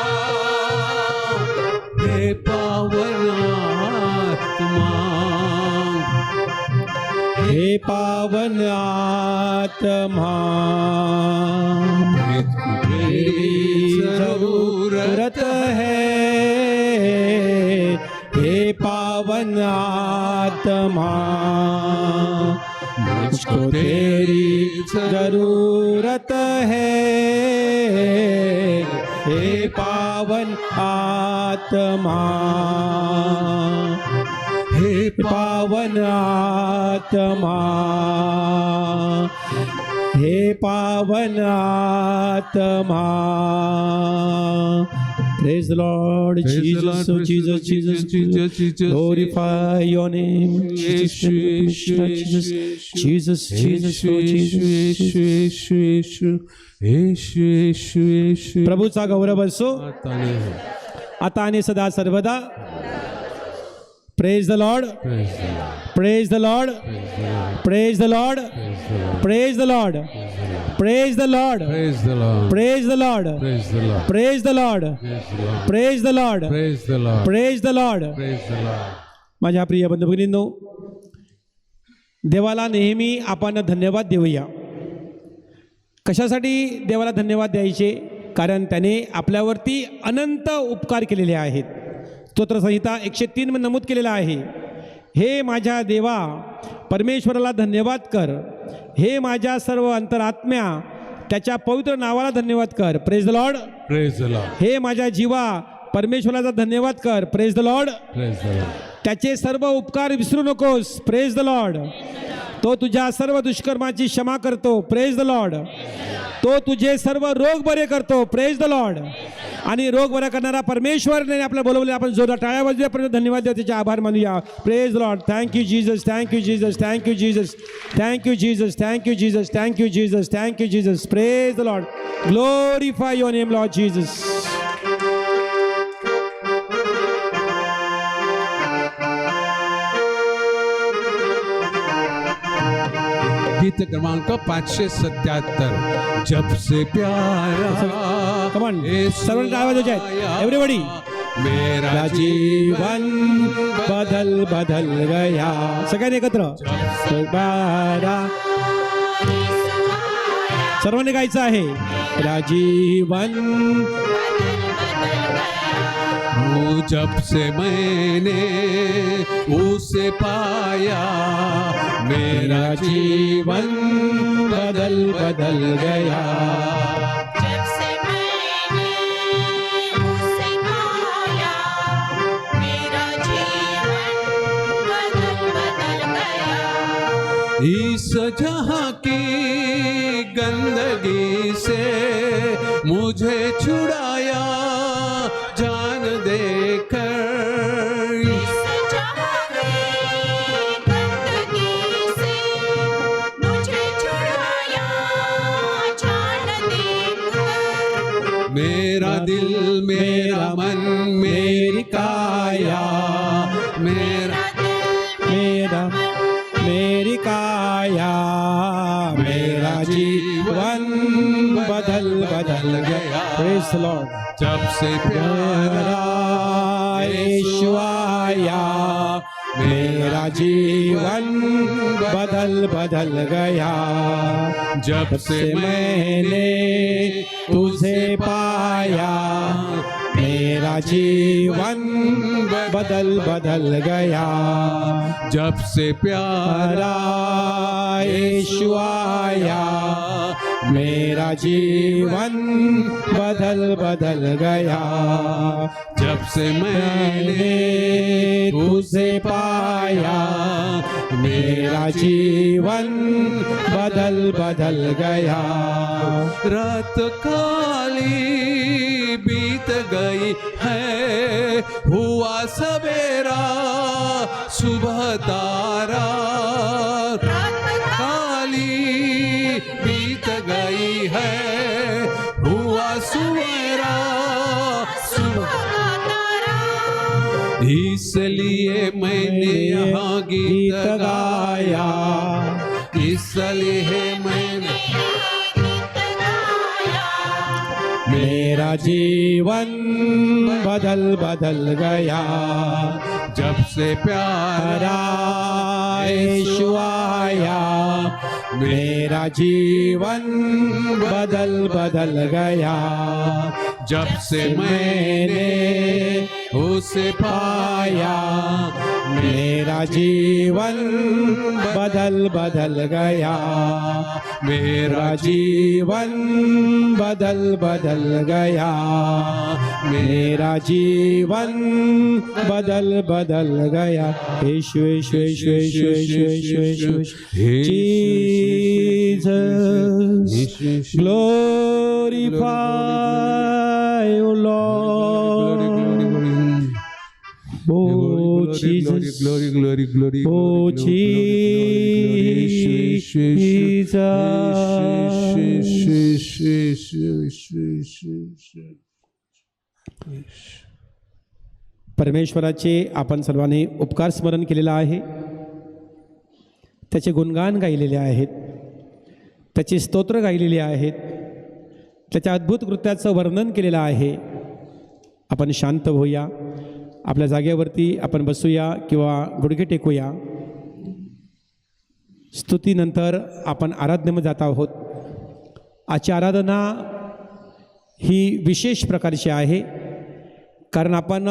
हे पावनात्मा, हे पावन आत्मा, तेरी जरूरत है हे पावन आत्मा, मुझको तेरी जरूरत है हे पावन आत्मा, हे पावन आत्मा, हे पावन आत्मा. Praise the Lord, Jesus, oh Jesus, Jesus, Jesus, glorify your name, Jesus, Jesus, Jesus, Jesus, oh Jesus. प्रभूचा गौरव असो आता आणि सदा सर्वदा. Praise the Lord, praise the Lord, praise the Lord, praise the Lord, praise the Lord, Praise the Lord. praise the Lord, Praise the Lord. praise the Lord, Praise the Lord. praise the Lord, Praise the Lord. praise the Lord. Praise the Lord. माझ्या प्रिय बंधू भगिनींनो, देवाला नेहमी आपण धन्यवाद देऊया. कशासाठी देवाला धन्यवाद द्यायचे? कारण त्याने आपल्यावरती अनंत उपकार केलेले आहेत. स्तोत्रसंहिता 103 मध्ये नमूद केलेलं आहे, हे माझ्या देवा परमेश्वराला धन्यवाद कर, हे माझ्या सर्व अंतरात्म्या त्याच्या पवित्र नावाला धन्यवाद कर. Praise the Lord. Praise the Lord. हे माझ्या जीवा परमेश्वराचा धन्यवाद कर. Praise the Lord. Praise the Lord. त्याचे सर्व उपकार विसरू नकोस. Praise the Lord. तो तुझ्या सर्व दुष्कर्माची क्षमा करतो. Praise the Lord. तो तुझे सर्व रोग बरे करतो. Praise the Lord. आणि रोग बरा करणारा परमेश्वरने आपल्याला बोलवले. आपण जोरदार टाळ्या वाजवूया, धन्यवाद द्या, त्याचे आभार मानूया. Praise the Lord. Thank you Jesus, thank you Jesus, thank you Jesus, thank you Jesus, thank you Jesus, thank you Jesus, thank you Jesus. Praise the Lord. Glorify your name lord Jesus. गीत क्रमांक 577. जब से प्यारा कमान सर्वांनी टाळ्या वाजवायच्या आहेत. एव्हरीबडी. मेरा जीवन बदल बदल गया. सगळ्यांनी एकत्र. सर्वांनी गायचं आहे. मेरा जीवन जब से मैंने उसे पाया, मेरा जीवन बदल बदल गया. जब से मैंने उसे पाया, मेरा जीवन बदल बदल गया. इस जहां की गंदगी से मुझे छुड़ाया जान देकर. इस जहां की गंदगी से मुझे छुड़ाया जान देकर. मेरा दिल मेरा मन मेरी काया, मेरा मेरा मेरी काया, मेरा जीवन बदल बदल गया. Praise the Lord. जब से प्यारा यीशु आया, मेरा जीवन बदल बदल गया. जब से मैंने तुझे पाया, मेरा जीवन बदल बदल गया. जब से प्यारा यीशु आया, मेरा जीवन बदल बदल गया. जब से मैंने तुझे पाया, मेरा जीवन बदल बदल गया. रात काली बीत गई है, हुआ सवेरा सुबह तारा. काली बीत गई है, हुआ सवेरा सुबह. इसलिए मैंने यहाँ गीत गाया, इसलिए मैंने मेरा जीवन बदल बदल गया. जब से प्यारा यीशु आया, मेरा जीवन बदल बदल गया. जब से मैंने उसे पाया, मेरा जीवन बदल बदल गया, मेरा जीवन बदल बदल गया, मेरा जीवन बदल बदल गया। यीशु यीशु यीशु यीशु यीशु यीशु यीशु Jesus glorify O Lord, oh Jesus, glory, glory, glory, oh Jesus. परमेश्वराचे आपण सर्वांनी उपकार स्मरण केलेला आहे, त्याचे गुणगान गायलेले आहेत, त्याची स्तोत्र गायलेली आहेत, त्याच्या अद्भुत कृत्याचं वर्णन केलेलं आहे. आपण शांत होऊया, आपल्या जागेवरती आपण बसूया किंवा गुडघे टेकूया. स्तुतीनंतर आपण आराधनेमध्ये जात आहोत. आजची आराधना ही विशेष प्रकारची आहे, कारण आपण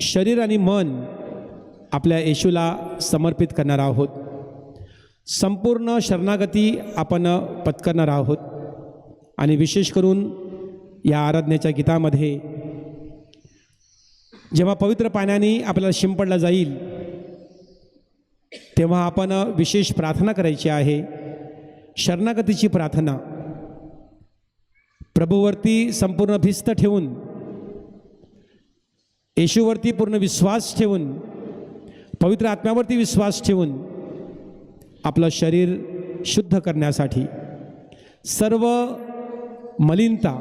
शरीर आणि मन आपल्या येशूला समर्पित करणार आहोत. संपूर्ण शरणागती आपण पत्करणार आहोत. आणि विशेष करून या आराधनेच्या गीतामध्ये जेव्हा पवित्र पाण्याने आपल्याला शिंपडला जाईल, तेव्हा आपण विशेष प्रार्थना करायची आहे, शरणागतीची प्रार्थना. प्रभूवरती संपूर्ण भिस्त ठेवून, येशूवरती पूर्ण विश्वास ठेवून, पवित्र आत्म्यावरती विश्वास ठेवून आपलं शरीर शुद्ध करण्यासाठी, सर्व मलिनता,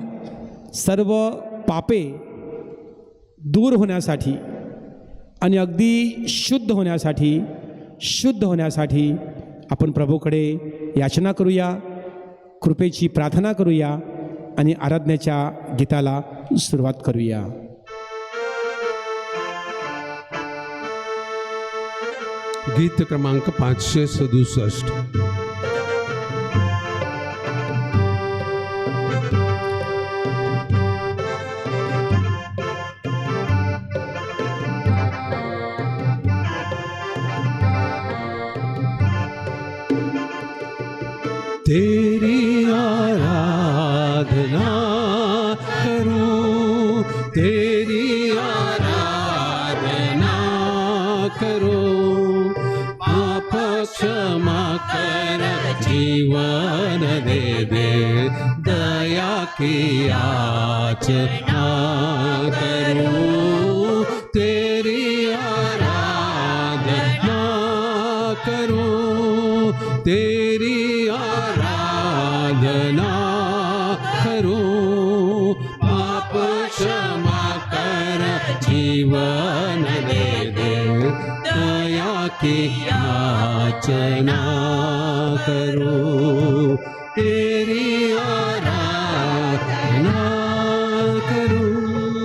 सर्व पापे दूर होण्यासाठी आणि अगदी शुद्ध होण्यासाठी आपण प्रभूकडे याचना करूया, कृपेची प्रार्थना करूया आणि आराधनेच्या गीताला सुरुवात करूया. गीत क्रमांक 567. तेरी आराधना करूं, तेरी आराधना करूं, पाप क्षमा कर, जीवन दे दे, दया की याचना करूं, तेरी आराधना करूं, तेरी आराधना करूं, पाप क्षमा कर, जीवन दे दे, दया की याचना करूं, तेरी आराधना करूं.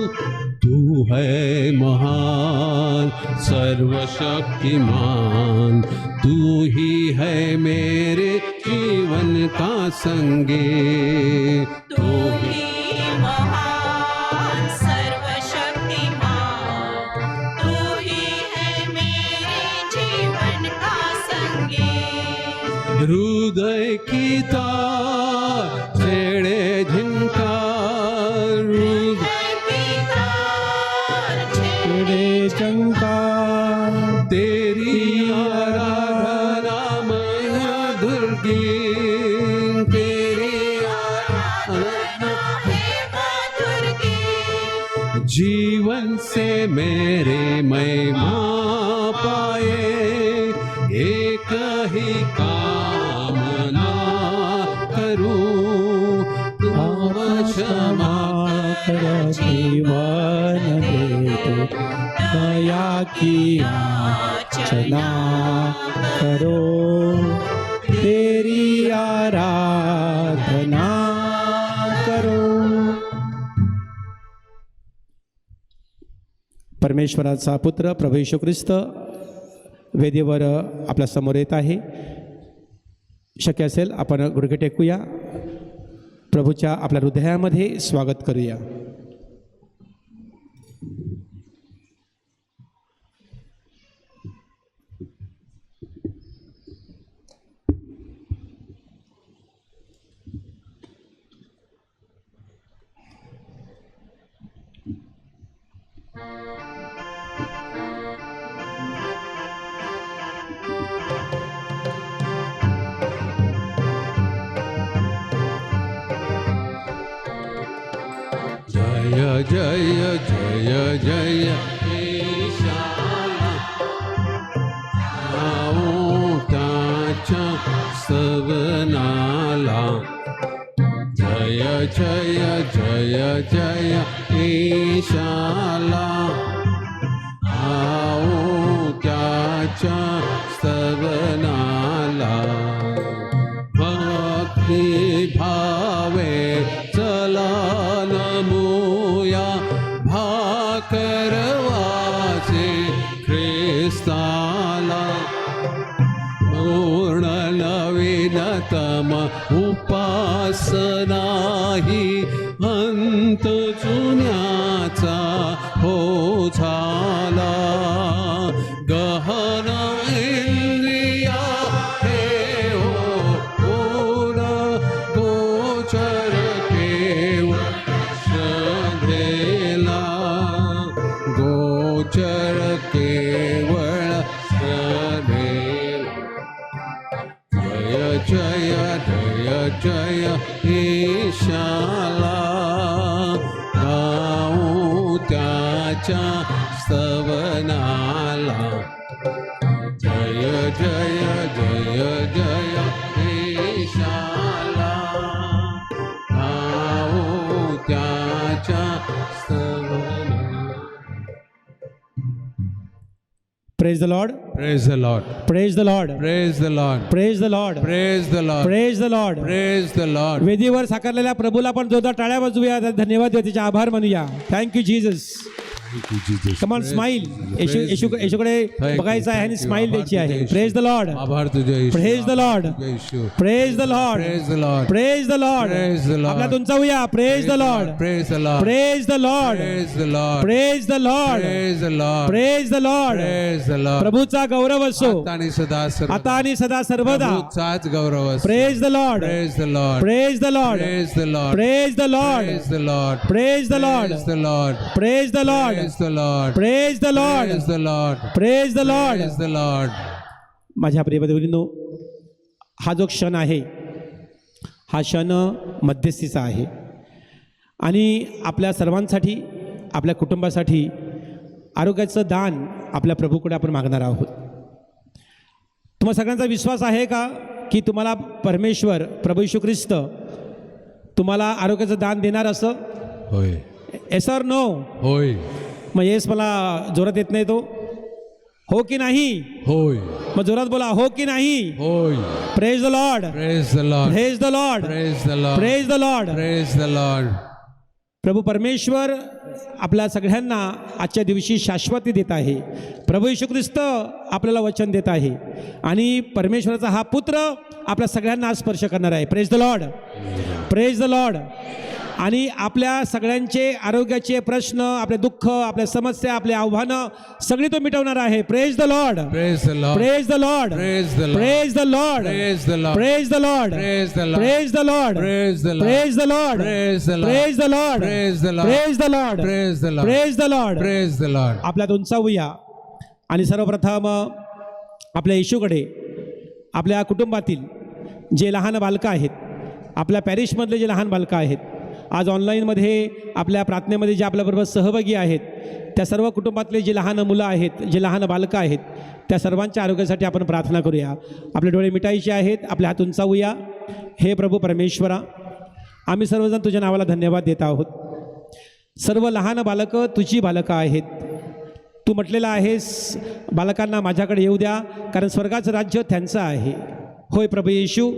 तू है महान सर्वशक्तिमान, तू ही है मेरे जीवन का संगी, तू ही महान सर्वशक्तिमान, तू ही है मेरे जीवन का संगी. हृदय की तार छेड़े झंकार, हृदय की तार छेड़े झंकार, तेरी आराधना मधुर गीत, तेरी आराधना है मधुर गीत. जीवन से मेरे महिमा पाए, एक ही कामना करूं, तुम क्षमा कर, जीवन दे दो, दया की याचना करो, तेरी आराधना करो. परमेश्वराचा पुत्र प्रभू येशू ख्रिस्त वेदीवर आपल्या समोर येत आहे. शक्य असेल आपण गुडघे टेकूया, प्रभूच्या आपल्या हृदयामध्ये स्वागत करूया. जय जय जय जय ईशाला आओ त्याच्या सवनाला जय जय जय जय ईशाला आओ त्याच्या सवनाला भक्ती भावे चला नमूया भाकर वाचे ख्रिस्ताला पूर्ण नवीनतम उपासना ही अंत जुन्याचा हो झाला गहन इंद्रिया हे हो पूर्ण गोचर केवळ श्रद्धेला गोचर केवळ श्रद्धेला जय जय जय जय ईशाला गाऊ त्याच्या स्तवनाला जय जय जय जय ईशाला गाऊ त्याच्या स्तवनाला. Praise the Lord, Praise the Lord. Praise the Lord, Praise the Lord. Praise the Lord, Praise the Lord. Praise the Lord. Praise the Lord. वेदीवर साकारलेल्या प्रभूला पण जोरदार टाळ्या वाजवूया, धन्यवाद देऊ, त्याचे आभार मानूया. Thank you Jesus. Thank you, Jesus. Come on smile. येशूकडे बघायचं आहे आणि स्माइल द्यायची आहे. प्रेज द लॉर्ड, आभार तुझे येशू. प्रेज द लॉर्ड, येशू. Praise the Lord, Praise the Lord. Praise the Lord. Praise the Lord. आपला तुमचा होऊया. Praise the Lord, Praise the Lord. Praise the Lord, Praise the Lord. Praise the Lord, Praise the Lord. Praise the Lord. Praise the Lord. प्रभूचा गौरव असो आता आणि सदा सर्व. आता आणि सदा सर्वदा. प्रभूचाच गौरव असो. Praise the Lord, Praise the Lord. Praise the Lord, Praise the Lord. Praise the Lord, Praise the Lord. Praise the Lord, Praise the Lord. Praise the Lord, Praise the Lord. Praise the Lord, Praise the Lord. Praise the Lord. Praise the Lord. माझ्या प्रिय बंधूंनो, हा जो क्षण आहे हा क्षण मध्यस्थीचा आहे आणि आपल्या सर्वांसाठी, आपल्या कुटुंबासाठी आरोग्याचं दान आपल्या प्रभूकडे आपण मागणार आहोत. तुम्हा सगळ्यांचा विश्वास आहे का की तुम्हाला परमेश्वर प्रभू येशू ख्रिस्त तुम्हाला आरोग्याचं दान देणार असं? होय. Yes or no? होय. मग येस मला जोरात येत नाही तो. हो की नाही? होय. मग जोरात बोला, हो की नाही? होय. Praise the Lord, Praise the Lord. Praise the Lord, Praise the Lord. Praise the Lord. Praise the Lord. प्रभू परमेश्वर आपल्या सगळ्यांना आजच्या दिवशी शाश्वती देत आहे. प्रभू येशू ख्रिस्त आपल्याला वचन देत आहे आणि परमेश्वराचा हा पुत्र आपल्या सगळ्यांना स्पर्श करणार आहे. Praise the Lord, praise the Lord. आणि आपल्या सगळ्यांचे आरोग्याचे प्रश्न, आपले दुःख, आपल्या समस्या, आपले आव्हानं सगळी तो मिटवणार आहे. Praise the Lord, Praise the Lord. Praise the Lord, Praise the Lord. Praise the Lord, Praise the Lord. Praise the Lord, Praise the Lord. Praise the Lord, Praise the Lord. Praise the Lord, Praise the Lord. Praise the Lord, Praise the Lord. Praise the Lord, Praise the Lord. Praise the Lord. Praise the Lord. आपल्यात उंचावूया आणि सर्वप्रथम आपल्या येशूकडे आपल्या कुटुंबातील जे लहान बालकं आहेत, आपल्या पॅरिशमधले जे लहान बालकं आहेत, आज ऑनलाईनमध्ये आपल्या प्रार्थनेमध्ये जे आपल्याबरोबर सहभागी आहेत, त्या सर्व कुटुंबातले जे लहान मुलं आहेत, जे लहान बालकं आहेत, त्या सर्वांच्या आरोग्यासाठी आपण प्रार्थना करूया. आपले डोळे मिटायचे आहेत, आपले हात उंचावूया. हे प्रभू परमेश्वरा, आम्ही सर्वजण तुझ्या नावाला धन्यवाद देत आहोत. सर्व लहान बालकं तुझी बालकं आहेत. तू म्हटलेलं आहेस बालकांना माझ्याकडे येऊ द्या, कारण स्वर्गाचं राज्य त्यांचं आहे. होय प्रभू येशू,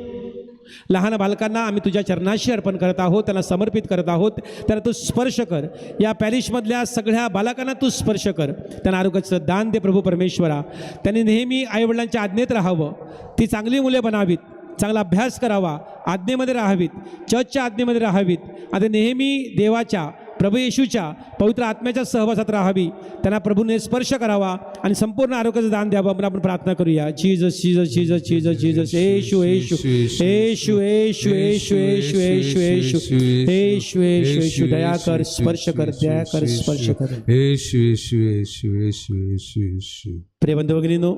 लहान बालकांना आम्ही तुझ्या चरणाशी अर्पण करत आहोत, त्यांना समर्पित करत आहोत. त्यांना तू स्पर्श कर. या पॅरिशमधल्या सगळ्या बालकांना तू स्पर्श कर. त्यांना आरोग्याचं दान दे प्रभू परमेश्वरा. त्यांनी नेहमी आईवडिलांच्या आज्ञेत राहावं, ती चांगली मुले बनावीत, चांगला अभ्यास करावा, आज्ञेमध्ये राहावीत, चर्चच्या आज्ञेमध्ये राहावीत आणि नेहमी देवाच्या प्रभू येशूच्या पवित्र आत्म्याच्या सहवासात राहावी. त्यांना प्रभूने स्पर्श करावा आणि संपूर्ण आरोग्याचं दान द्यावं म्हणून आपण प्रार्थना करूया. Jesus Jesus Jesus Jesus Jesus येशू येशू येशू येशू येशू येशू येशू येशू येशू येशू येशू दया कर, स्पर्श कर, दया कर, स्पर्श कर. येशू येशू येशू येशू येशू येशू. प्रिय बंधू भगिनींनो,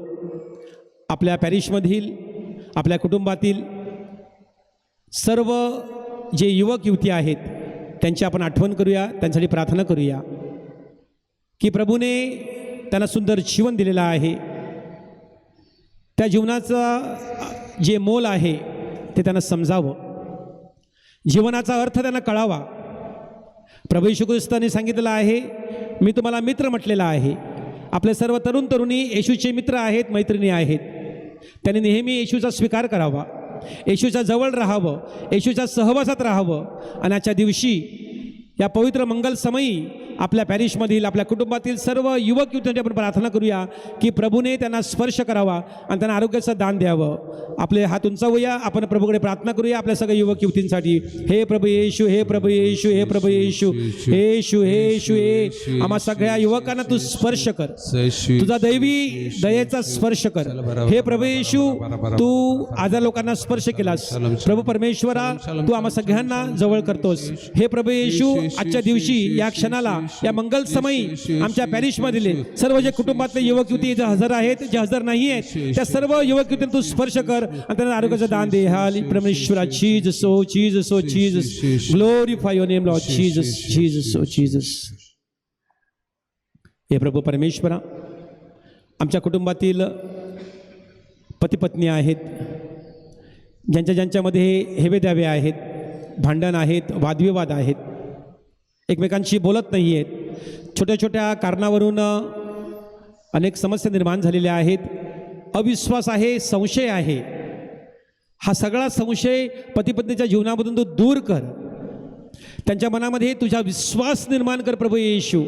आपल्या पॅरिशमधील, आपल्या कुटुंबातील सर्व जे युवक युवती आहेत त्यांची आपण आठवण करूया, त्यांच्यासाठी प्रार्थना करूया की प्रभूने त्यांना सुंदर जीवन दिलेलं आहे. त्या जीवनाचं जे मोल आहे ते त्यांना समजावं, जीवनाचा अर्थ त्यांना कळावा. प्रभू येशू ख्रिस्ताने सांगितलेलं आहे, मी तुम्हाला मित्र म्हटलेला आहे. आपले सर्व तरुण तरुणी येशूचे मित्र आहेत, मैत्रिणी आहेत. त्यांनी नेहमी येशूचा स्वीकार करावा, येशूच्या जवळ राहावं, येशूच्या सहवासात राहावं. आणि आजच्या दिवशी या पवित्र मंगल समयी आपल्या पॅरिशमधील, आपल्या कुटुंबातील सर्व युवक युवतींसाठी आपण प्रार्थना करूया की प्रभूने त्यांना स्पर्श करावा आणि त्यांना आरोग्याचं दान द्यावं. आपले हात उंचावूया, आपण प्रभूकडे प्रार्थना करूया आपल्या सगळ्या युवक युवतींसाठी. हे प्रभू येशू, हे प्रभू येशू, हे प्रभू येशू, हे येशू, हे येशू, हे आम्हा सगळ्या युवकांना तू स्पर्श कर, तुझा दैवी दयेचा स्पर्श कर. हे प्रभू येशू, तू आजार लोकांना स्पर्श केलास. प्रभू परमेश्वरा, तू आम्हा सगळ्यांना जवळ करतोस. हे प्रभू येशू, आजच्या दिवशी या क्षणाला, या मंगल समयी आमच्या पॅरिशमधील सर्व जे कुटुंबातले युवक युवती जे हजर आहेत, जे हजर नाही आहेत, त्या सर्व युवक युवतींना तू स्पर्श कर आणि त्यांना आरोग्याचं दान दे. हाली परमेश्वरा, Jesus, oh Jesus, oh Jesus, glorify your name lord Jesus, Jesus, oh Jesus. हे प्रभू परमेश्वरा, आमच्या कुटुंबातील पती पत्नी आहेत, ज्यांच्यामध्ये हेवे द्यावे आहेत, भांडण आहेत, वादविवाद आहेत, एकमेकांशी बोलत नाही आहेत, छोट्या छोट्या कारणावरून अनेक समस्या निर्माण झालेल्या आहेत, अविश्वास आहे, संशय आहे. हा सगळा संशय पतीपत्नीच्या जीवनामधून तू दूर कर. त्यांच्या मनामध्ये तुझा विश्वास निर्माण कर प्रभू येशू.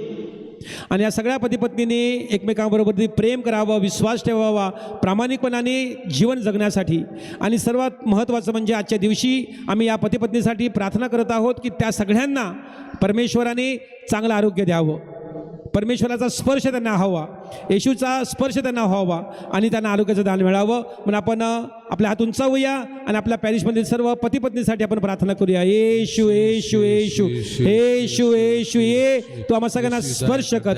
आणि या सगळ्या पतीपत्नीने एकमेकांबरोबर प्रेम करावं, विश्वास ठेवावा, प्रामाणिकपणाने जीवन जगण्यासाठी. आणि सर्वात महत्त्वाचं म्हणजे आजच्या दिवशी आम्ही या पतीपत्नीसाठी प्रार्थना करत आहोत की त्या सगळ्यांना परमेश्वराने चांगलं आरोग्य द्यावं, परमेश्वराचा स्पर्श त्यांना हवा, येशूचा स्पर्श त्यांना व्हावा आणि त्यांना आरोग्याचं दान मिळावं. म्हणून आपण आपल्या हात उंचावूया आणि आपल्या पॅरिशमधील सर्व पतीपत्नीसाठी आपण प्रार्थना करूया. येशू, येशू, येशू, येशू, येशू, ये तू आम्हा सगळ्यांना स्पर्श कर.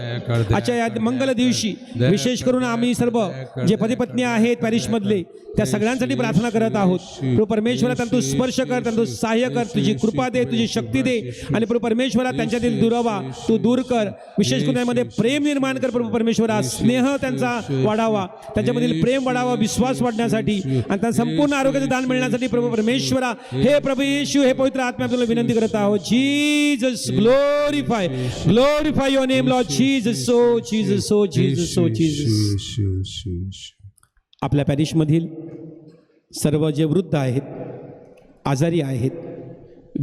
आजच्या या मंगल दिवशी विशेष करून आम्ही सर्व जे पतीपत्नी आहेत पॅरिशमधले, त्या सगळ्यांसाठी प्रार्थना करत आहोत. प्रभू परमेश्वरा, त्यांना तू स्पर्श कर, त्यांना तू सहाय्य कर, तुझी कृपा दे, तुझी शक्ती दे. आणि प्रभू परमेश्वरा, त्यांच्यातील दुरावा तू दूर कर. विशेष करून त्यामध्ये प्रेम निर्माण कर प्रभू परमेश्वरा. स्नेह त्यांचा वाढावा, त्यांच्यामधील प्रेम वाढावा, विश्वास वाढण्यासाठी आणि त्यांना संपूर्ण आरोग्याचं दान मिळण्यासाठी प्रभू परमेश्वरा. हे प्रभू येशू, हे पवित्र आत्मा, तुला विनंती करत आहोत. Jesus, glorify, glorify your name lord Jesus, oh Jesus, oh Jesus, oh Jesus. आपल्या पॅरिशमधील सर्व जे वृद्ध आहेत, आजारी आहेत,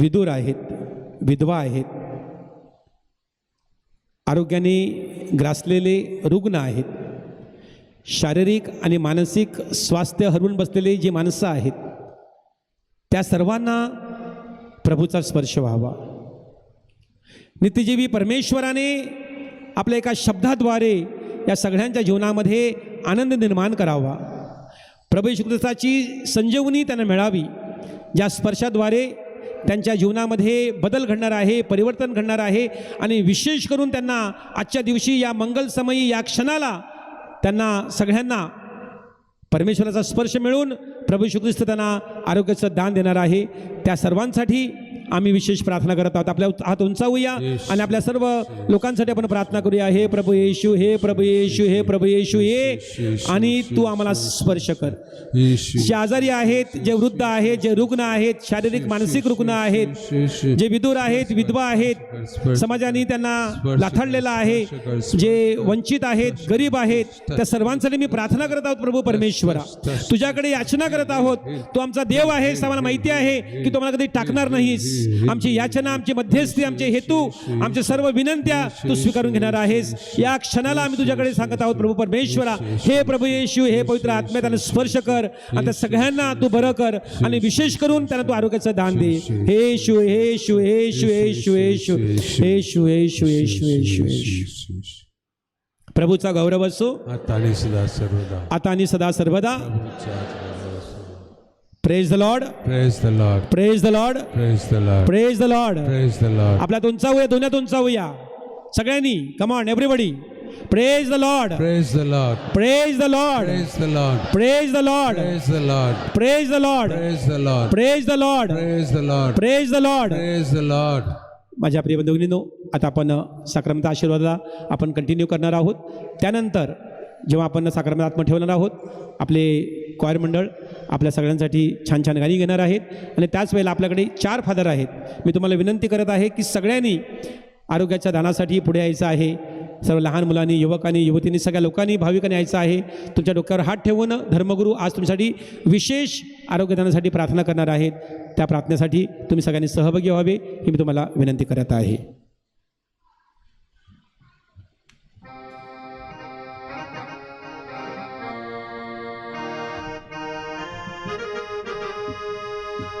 विधूर आहेत, विधवा आहेत, आरोग्याने ग्रासलेले रुग्ण आहेत, शारीरिक आणि मानसिक स्वास्थ्य हरवून बसलेले जी माणसं आहेत, त्या सर्वांना प्रभूचा स्पर्श व्हावा. नित्यजीवी परमेश्वराने आपल्या एका शब्दाद्वारे या सगळ्यांच्या जीवनामध्ये आनंद निर्माण करावा. प्रभू येशू ख्रिस्ताची संजीवनी त्यांना मिळावी, ज्या स्पर्शाद्वारे त्यांच्या जीवनामध्ये बदल घडणार आहे, परिवर्तन घडणार आहे. आणि विशेष करून त्यांना आजच्या दिवशी या मंगल समयी, या क्षणाला त्यांना सगळ्यांना परमेश्वराचा स्पर्श मिळून प्रभू येशू ख्रिस्त त्यांना आरोग्याचं दान देणार आहे. त्या सर्वांसाठी आम्ही विशेष प्रार्थना करत आहोत. आपल्या हात उंचावूया आणि आपल्या सर्व लोकांसाठी आपण प्रार्थना करूया. हे प्रभू येशू, हे प्रभू येशू, हे प्रभू येशू, ये आणि तू आम्हाला स्पर्श कर. जे आजारी आहेत, जे वृद्ध आहेत, जे रुग्ण आहेत, शारीरिक मानसिक रुग्ण आहेत, जे विधूर आहेत, विधवा आहेत, समाजाने त्यांना लाथाडलेला आहे, जे वंचित आहेत, गरीब आहेत, त्या सर्वांसाठी मी प्रार्थना करत आहोत. प्रभू परमेश्वरा, तुझ्याकडे याचना करत आहोत. तू आमचा देव आहेस, आम्हाला माहिती आहे की तू आम्हाला कधी टाकणार नाहीस. आमची याचना, आमची मध्यस्थी, आमचे हेतू, आमच्या सर्व विनंत्या तू स्वीकारून घेणार आहेस. या क्षणाला आम्ही तुझ्याकडे सांगत आहोत. प्रभू परमेश्वरा, हे प्रभू येशू, हे पवित्र आत्म्यात त्यांना स्पर्श कर आणि त्या सगळ्यांना तू बरं कर आणि विशेष करून त्यांना तू आरोग्याचं दान दे. हे येशू, हे येशू, हे येशू, हे येशू, हे येशू, हे येशू, हे येशू, हे येशू, हे येशू, हे येशू. प्रभूचा गौरव असो आता आणि सदा सर्वदा. Praise the Lord. Praise the Lord. Praise the Lord. Praise the Lord. Praise the Lord. Praise the Lord. आपल्या उंचावूया, दोन्यात उंचावूया सगळ्यांनी. Come on, everybody. Praise the Lord. Praise the Lord. Praise the Lord. Praise the Lord. Praise the Lord. Praise the Lord. Praise the Lord. Praise the Lord. Praise the Lord. Praise the Lord. Praise the Lord. Praise the Lord. माझ्या प्रिय बंधूंनो, आता आपण साक्रमत आशीर्वादाला आपण continue करणार आहोत. त्यानंतर जेव्हा आपण साक्रमत आत्मा ठेवणार आहोत, आपले क्वायर मंडळ आपल्या सगळ्यांसाठी छान छान गाणी घेणार आहेत. आणि त्याच वेळेला आपल्याकडे 4 फादर आहेत. मी तुम्हाला विनंती करत आहे की सगळ्यांनी आरोग्याच्या दानासाठी पुढे यायचं आहे. सर्व लहान मुलांनी, युवकांनी, युवतींनी, सगळ्या लोकांनी, भाविकांनी यायचं आहे. तुमच्या डोक्यावर हात ठेवून धर्मगुरू आज तुमच्यासाठी विशेष आरोग्यदानासाठी प्रार्थना करणार आहेत. त्या प्रार्थनेसाठी तुम्ही सगळ्यांनी सहभागी व्हावे ही मी तुम्हाला विनंती करत आहे.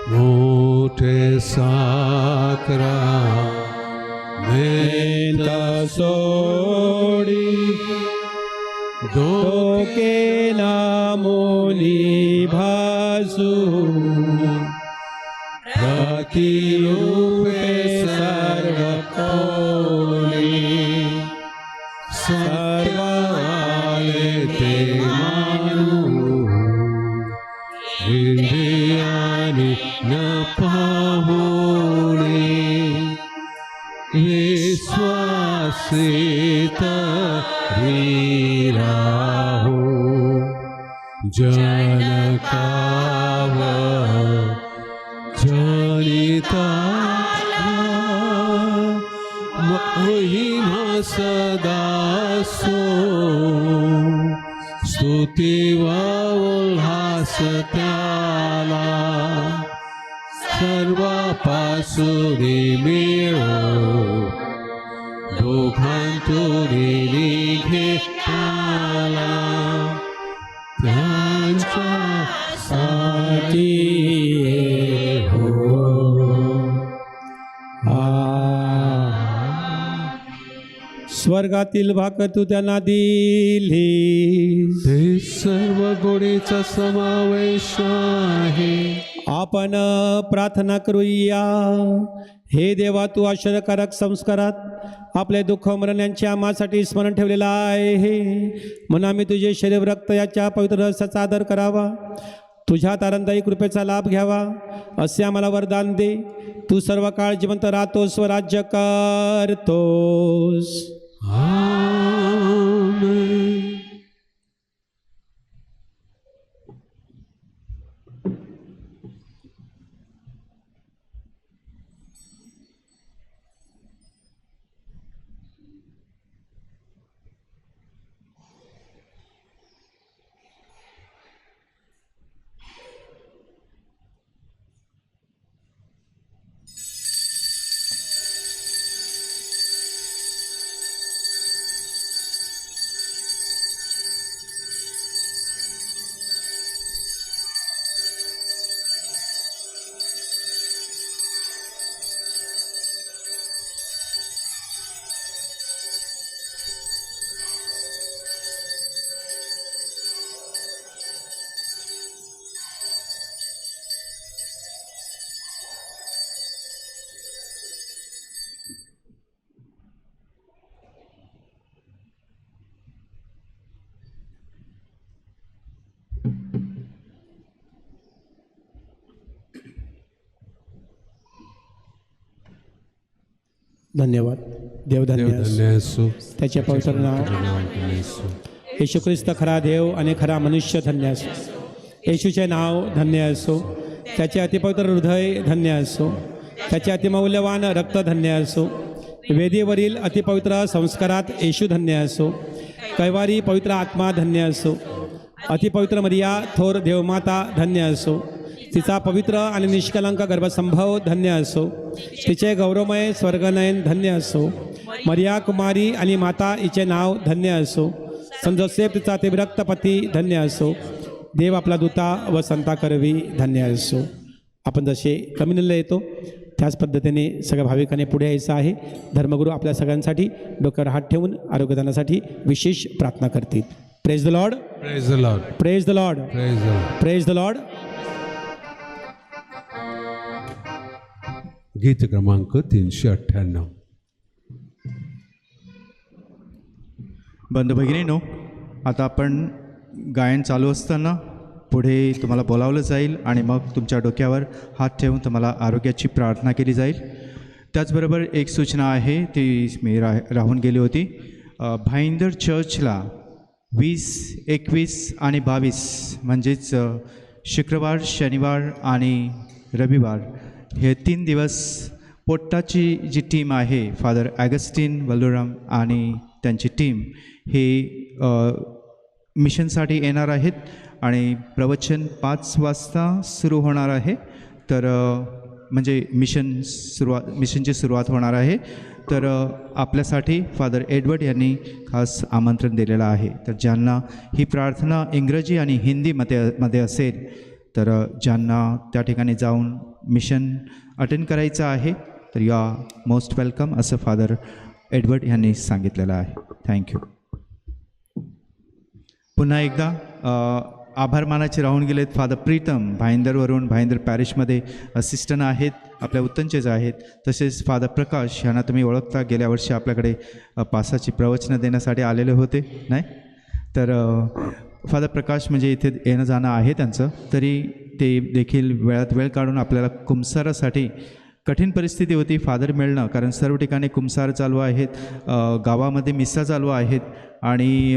मोठे साकरा मेंता सोडी डोके नामोनी भासू प्रतिरूपे सर्व कोणी सर्वाले ते मानू इंद्रियानी न पाहुणे विश्वासित राहो जनकाव जनिता महिमा सदा सो स्तुती व उल्हास त्याला सर्वापासून मिळो दोघांतुनी निघे आला त्यांच्या साठी हो. स्वर्गातील भाकर तू त्यांना दिली, ते सर्व गोडीचा समावेश आहे. आपण प्रार्थना करूया. हे देवा, तू आश्चर्यकारक संस्कारात आपले दुःख मरण यांच्या आम्हासाठी स्मरण ठेवलेलं आहे. म्हणून आम्ही तुझे शरीर रक्त याच्या पवित्र रसाचा आदर करावा, तुझ्या तारणदायी कृपेचा लाभ घ्यावा असे आम्हाला वरदान दे. तू सर्व काळ जिवंत राहतोस व राज्य करतोस. आमेन. धन्यवाद. देवधन्य असो त्याचे पवित्र नाव. येशू ख्रिस्त खरा देव आणि खरा मनुष्य धन्य असो. येशूचे नाव धन्य असो, त्याचे अतिपवित्र हृदय धन्य असो, त्याचे अतिमौल्यवान रक्त धन्य असो, वेदीवरील अतिपवित्र संस्कारात येशू धन्य असो, कैवारी पवित्र आत्मा धन्य असो, अतिपवित्र मरिया थोर देवमाता धन्य असो, तिचा पवित्र आणि निष्कलंक गर्भसंभव धन्य असो, तिचे गौरवमय स्वर्गनयन धन्य असो, मरिया कुमारी आणि माता हिचे नाव धन्य असो, संत जोसेफ तिचा तिविरक्त पती धन्य असो, देव आपला दूता व संता करवी धन्य असो. आपण जसे कम्युनियनला येतो त्याच पद्धतीने सगळ्या भाविकांनी पुढे यायचं आहे. धर्मगुरू आपल्या सगळ्यांसाठी डोक्यावर हात ठेवून आरोग्यदानासाठी विशेष प्रार्थना करतील. Praise the Lord, praise the Lord, praise the Lord, praise the Lord. Praise the Lord. गीत क्रमांक 398. बंधू भगिनींनो, आता आपण गायन चालू असताना पुढे तुम्हाला बोलावलं जाईल आणि मग तुमच्या डोक्यावर हात ठेवून तुम्हाला आरोग्याची प्रार्थना केली जाईल. त्याचबरोबर एक सूचना आहे, ती मी राहून गेली होती. भाईंदर चर्चला 20, 21 आणि 22 म्हणजेच शुक्रवार, शनिवार आणि रविवार हे 3 दिवस पोट्टाची जी टीम आहे, फादर ॲगस्टिन वल्लुराम आणि त्यांची टीम हे मिशनसाठी येणार आहेत आणि प्रवचन 5 वाजता सुरू होणार आहे. तर म्हणजे मिशनची सुरुवात होणार आहे. तर आपल्यासाठी फादर एडवर्ड यांनी खास आमंत्रण दिलेलं आहे. तर ज्यांना ही प्रार्थना इंग्रजी आणि हिंदीमध्ये असेल, तर ज्यांना त्या ठिकाणी जाऊन मिशन अटेंड करायचं आहे, तर यू आर मोस्ट वेलकम असं फादर एडवर्ड यांनी सांगितलेलं आहे. थँक्यू. पुन्हा एकदा आभार मानाचे राहून गेलेत फादर प्रीतम भाईंदरवरून, भाईंदर पॅरिशमध्ये असिस्टंट आहेत, आपल्या उत्तनचेच आहेत. तसेच फादर प्रकाश यांना तुम्ही ओळखता, गेल्या वर्षी आपल्याकडे पासाची प्रवचनं देण्यासाठी आलेले होते नाही. तर फादर प्रकाश म्हणजे इथे येणं जाणं आहे त्यांचं, तरी ते देखील वेळात वेळ काढून आपल्याला कुंसारासाठी, कठीण परिस्थिती होती फादर मिळणं, कारण सर्व ठिकाणी कुंसार चालू आहेत, गावामध्ये मिस्सा चालू आहेत आणि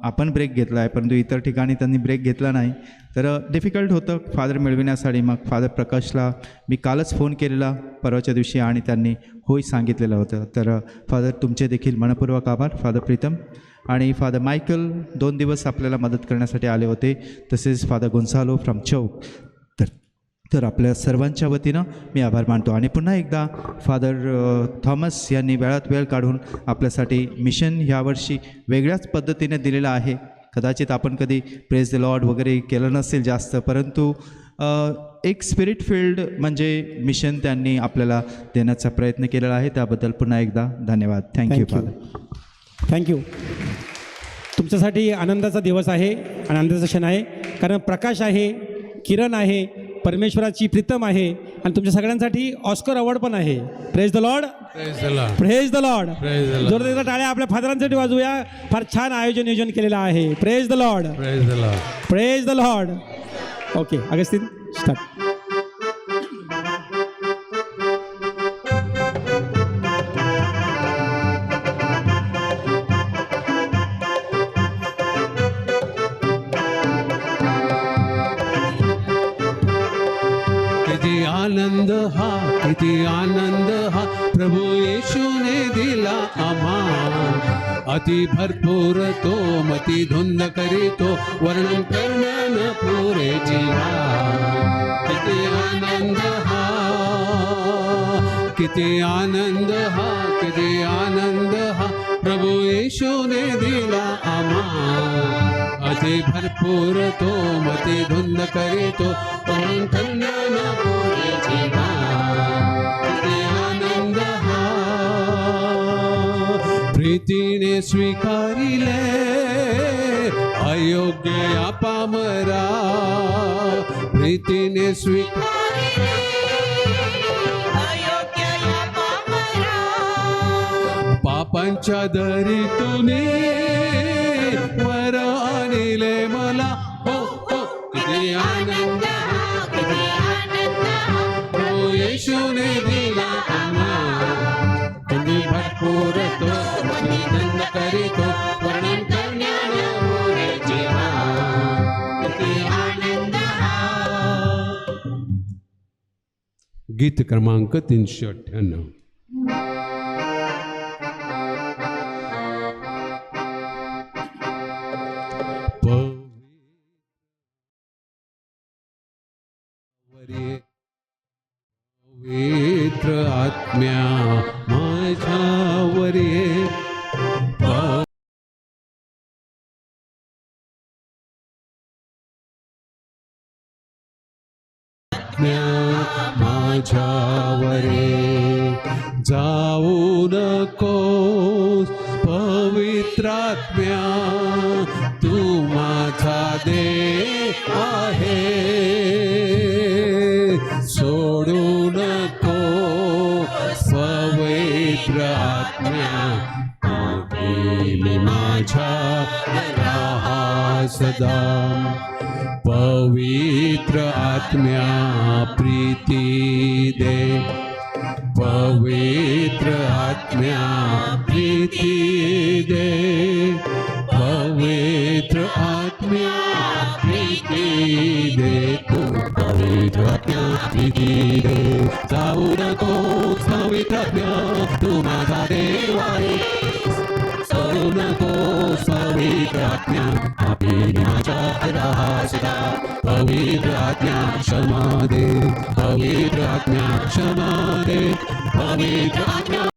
आपण ब्रेक घेतला आहे, परंतु इतर ठिकाणी त्यांनी ब्रेक घेतला नाही. तर डिफिकल्ट होतं फादर मिळविण्यासाठी. मग फादर प्रकाशला मी कालच फोन केलेला परवाच्या दिवशी आणि त्यांनी होय सांगितलेलं होतं. तर फादर तुमचे देखील मनपूर्वक आभार फादर प्रीतम. आणि फादर मायकल 2 दिवस आपल्याला मदत करण्यासाठी आले होते. तसेच फादर गोन्सालो फ्रॉम चौक. तर आपल्या सर्वांच्या वतीनं मी आभार मानतो. आणि पुन्हा एकदा फादर थॉमस यांनी वेळात वेळ काढून आपल्यासाठी मिशन ह्यावर्षी वेगळ्याच पद्धतीने दिलेलं आहे. कदाचित आपण कधी प्रेज द लॉर्ड वगैरे केलं नसेल जास्त, परंतु एक स्पिरिट फील्ड म्हणजे मिशन त्यांनी आपल्याला देण्याचा प्रयत्न केलेला आहे. त्याबद्दल पुन्हा एकदा धन्यवाद. Thank you father. थँक्यू. तुमच्यासाठी आनंदाचा दिवस आहे, आनंदाचा क्षण आहे, कारण प्रकाश आहे, किरण आहे, परमेश्वराची प्रीतम आहे आणि तुमच्या सगळ्यांसाठी ऑस्कर अवॉर्ड पण आहे. Praise the Lord. Praise the Lord. Praise the Lord. Praise the Lord. जोरदार टाळ्या आपल्या फादरांसाठी वाजवूया. फार छान नियोजन केलेलं आहे. Praise the Lord. Praise the Lord. Praise the Lord. Okay Augustine start. किती आनंद हा प्रभू येशूने दिला आम्हा. अति भरपूर तो मती धुंद करीतो, वर्णन करणं न पुरे जीवा. किती आनंद हा, किती आनंद हा, किती आनंद हा प्रभू येशूने दिला आम्हा. अति भरपूर तो मती धुंद करीतो, वर्णन करणं न पुरे जीवा. प्रीतीने स्वीकारिले अयोग्य अपामरा. प्रीतीने स्वीकारिले अयोग्य पामरा. पापांच्या दरीतून वर आणले मला. हो हो किती आनंद, किती आनंद प्रभू येशूने दिला आम्हा. तुम्ही भरपूर तो आनंद करीतो, वर्णन करण्याने पुरे जीवा. किती आनंद हा. गीत क्रमांक 398. पवित्र आत्म्या माझ्यावर ये. माझ्यावर जाऊ नकोस पवित्र आत्म्या, तू माझा देव आहे. सोडू नको पवित्र आत्म्या, मी माझ्या राहा सदा. पवित्र आत्म्या प्रीती दे, पवित्र आत्म्या प्रीती दे, पवित्र आत्म्या प्रीती दे, तू पवित्र आत्म्या प्रीती दे. जाऊ नको पवित्र आत्म्या, तू माझा देव आहे. सोडू नको पवित्र आत्म्या, आपली माझ्यात राहा सदा. पवित्र आत्म्या क्षमा दे, पवित्र आत्म्या क्षमा दे, पवित्र आत्म्या